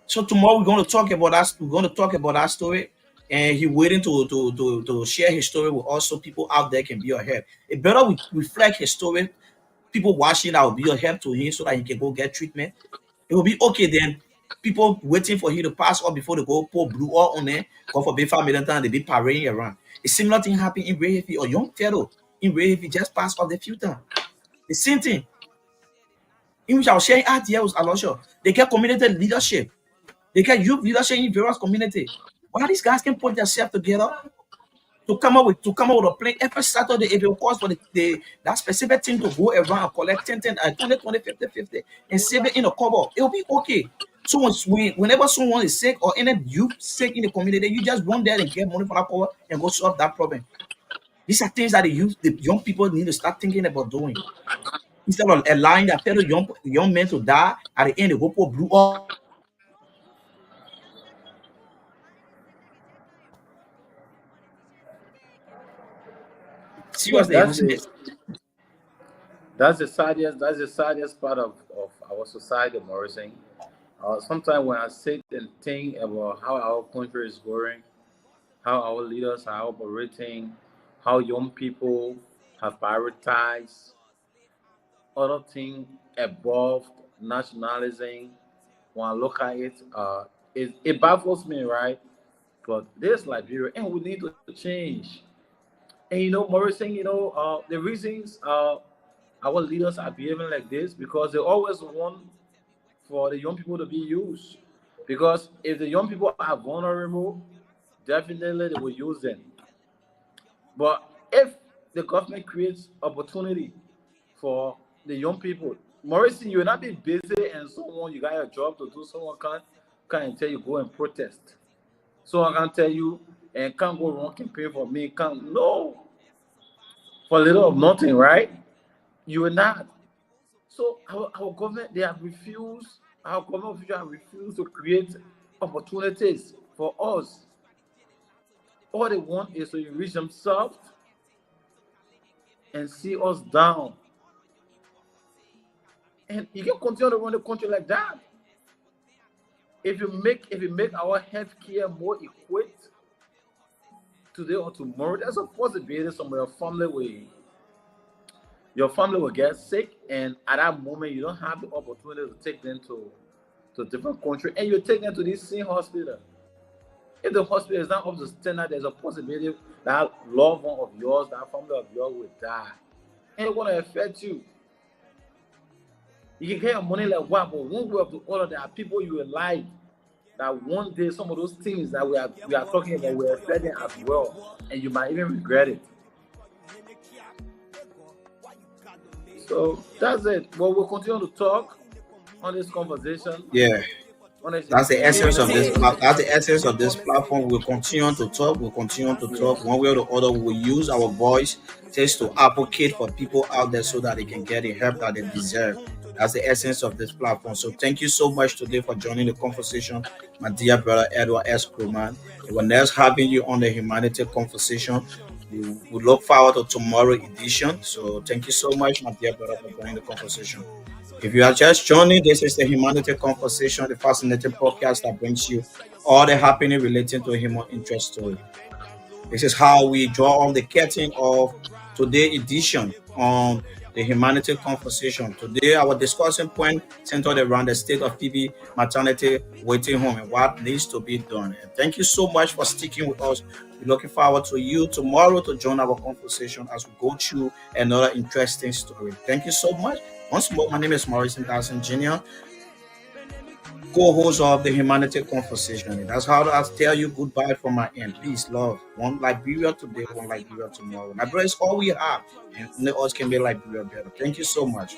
So tomorrow we're going to talk about that. We're going to talk about that story, and he waiting to share his story with us, so people out there can be a help. It better we reflect his story. People watching that will be a help to him, so that he can go get treatment. It will be okay then. People waiting for him to pass off before they go pour blue oil on there. God forbid 5 million times they be parading around. A similar thing happened in Ray or young fellow in Ray just passed off the filter. The same thing. In which I was sharing out here with Alosha. They get community leadership. They get youth leadership in various community. Why these guys can put themselves together to come up with a plan every Saturday if it costs for that specific thing to go around and collect 20, 20, 50, 50 and save it in a cover. It'll be okay. So whenever someone is sick or any youth sick in the community, you just run there and get money for that cover and go solve that problem. These are things that the young people need to start thinking about doing. Instead of allowing that fellow young men to die at the end, they go for blue up. Yeah, Seriously, it was messed. that's the saddest part of our society, Morrison. Sometimes when I sit and think about how our country is going, how our leaders are operating, how young people have prioritized other things above nationalism. When I look at it, it baffles me, right? But this Liberia, and we need to change. And Morrison, the reasons our leaders are behaving like this because they always want for the young people to be used. Because if the young people are vulnerable, definitely they will use them. But if the government creates opportunity for the young people, Morrison, you will not be busy and someone you got a job to do, someone can't tell you go and protest. Someone can tell you and can't go wrong campaign for me, can't no for little of nothing, right? You will not. So our government they have refused, our government officials have refused to create opportunities for us. All they want is to enrich themselves and see us down. And you can continue to run the country like that. If you make our healthcare more equipped today or tomorrow, there's a possibility some of your family will get sick, and at that moment you don't have the opportunity to take them to a different country, and you take them to this same hospital. If the hospital is not up to standard, there's a possibility that loved one of yours, that family of yours will die, and it's gonna affect you. You can get your money like what, but one way of the other, there are people you will like that one day some of those things that we are talking about will affect them as well, and you might even regret it. So that's it. Well, we'll continue to talk on this conversation. Yeah. Honestly, That's the it's essence been of this. That's the essence of this platform. We'll continue to talk. We'll continue to talk. yes. One way or the other, we will use our voice just to advocate for people out there so that they can get the help that they deserve. That's the essence of this platform. So thank you so much today for joining the conversation, my dear brother Edward S. Crewman. It was nice having you on the humanity conversation. We look forward to tomorrow edition. So thank you so much, my dear brother, for joining the conversation. If you are just joining, this is the Humanity Conversation, the fascinating podcast that brings you all the happening relating to human interest story. This is how we draw on the curtain of today's edition on the Humanity Conversation. Today, our discussion point centered around the state of Phebe Maternity Waiting Home and what needs to be done. And thank you so much for sticking with us. We're looking forward to you tomorrow to join our conversation as we go through another interesting story. Thank you so much. Once more, my name is Morrison Dawson Jr., co-host of the Humanity Conversation. That's how I tell you goodbye from my end. Peace, love. One Liberia today, one Liberia tomorrow. Liberia is all we have, and only us can make Liberia better. Thank you so much.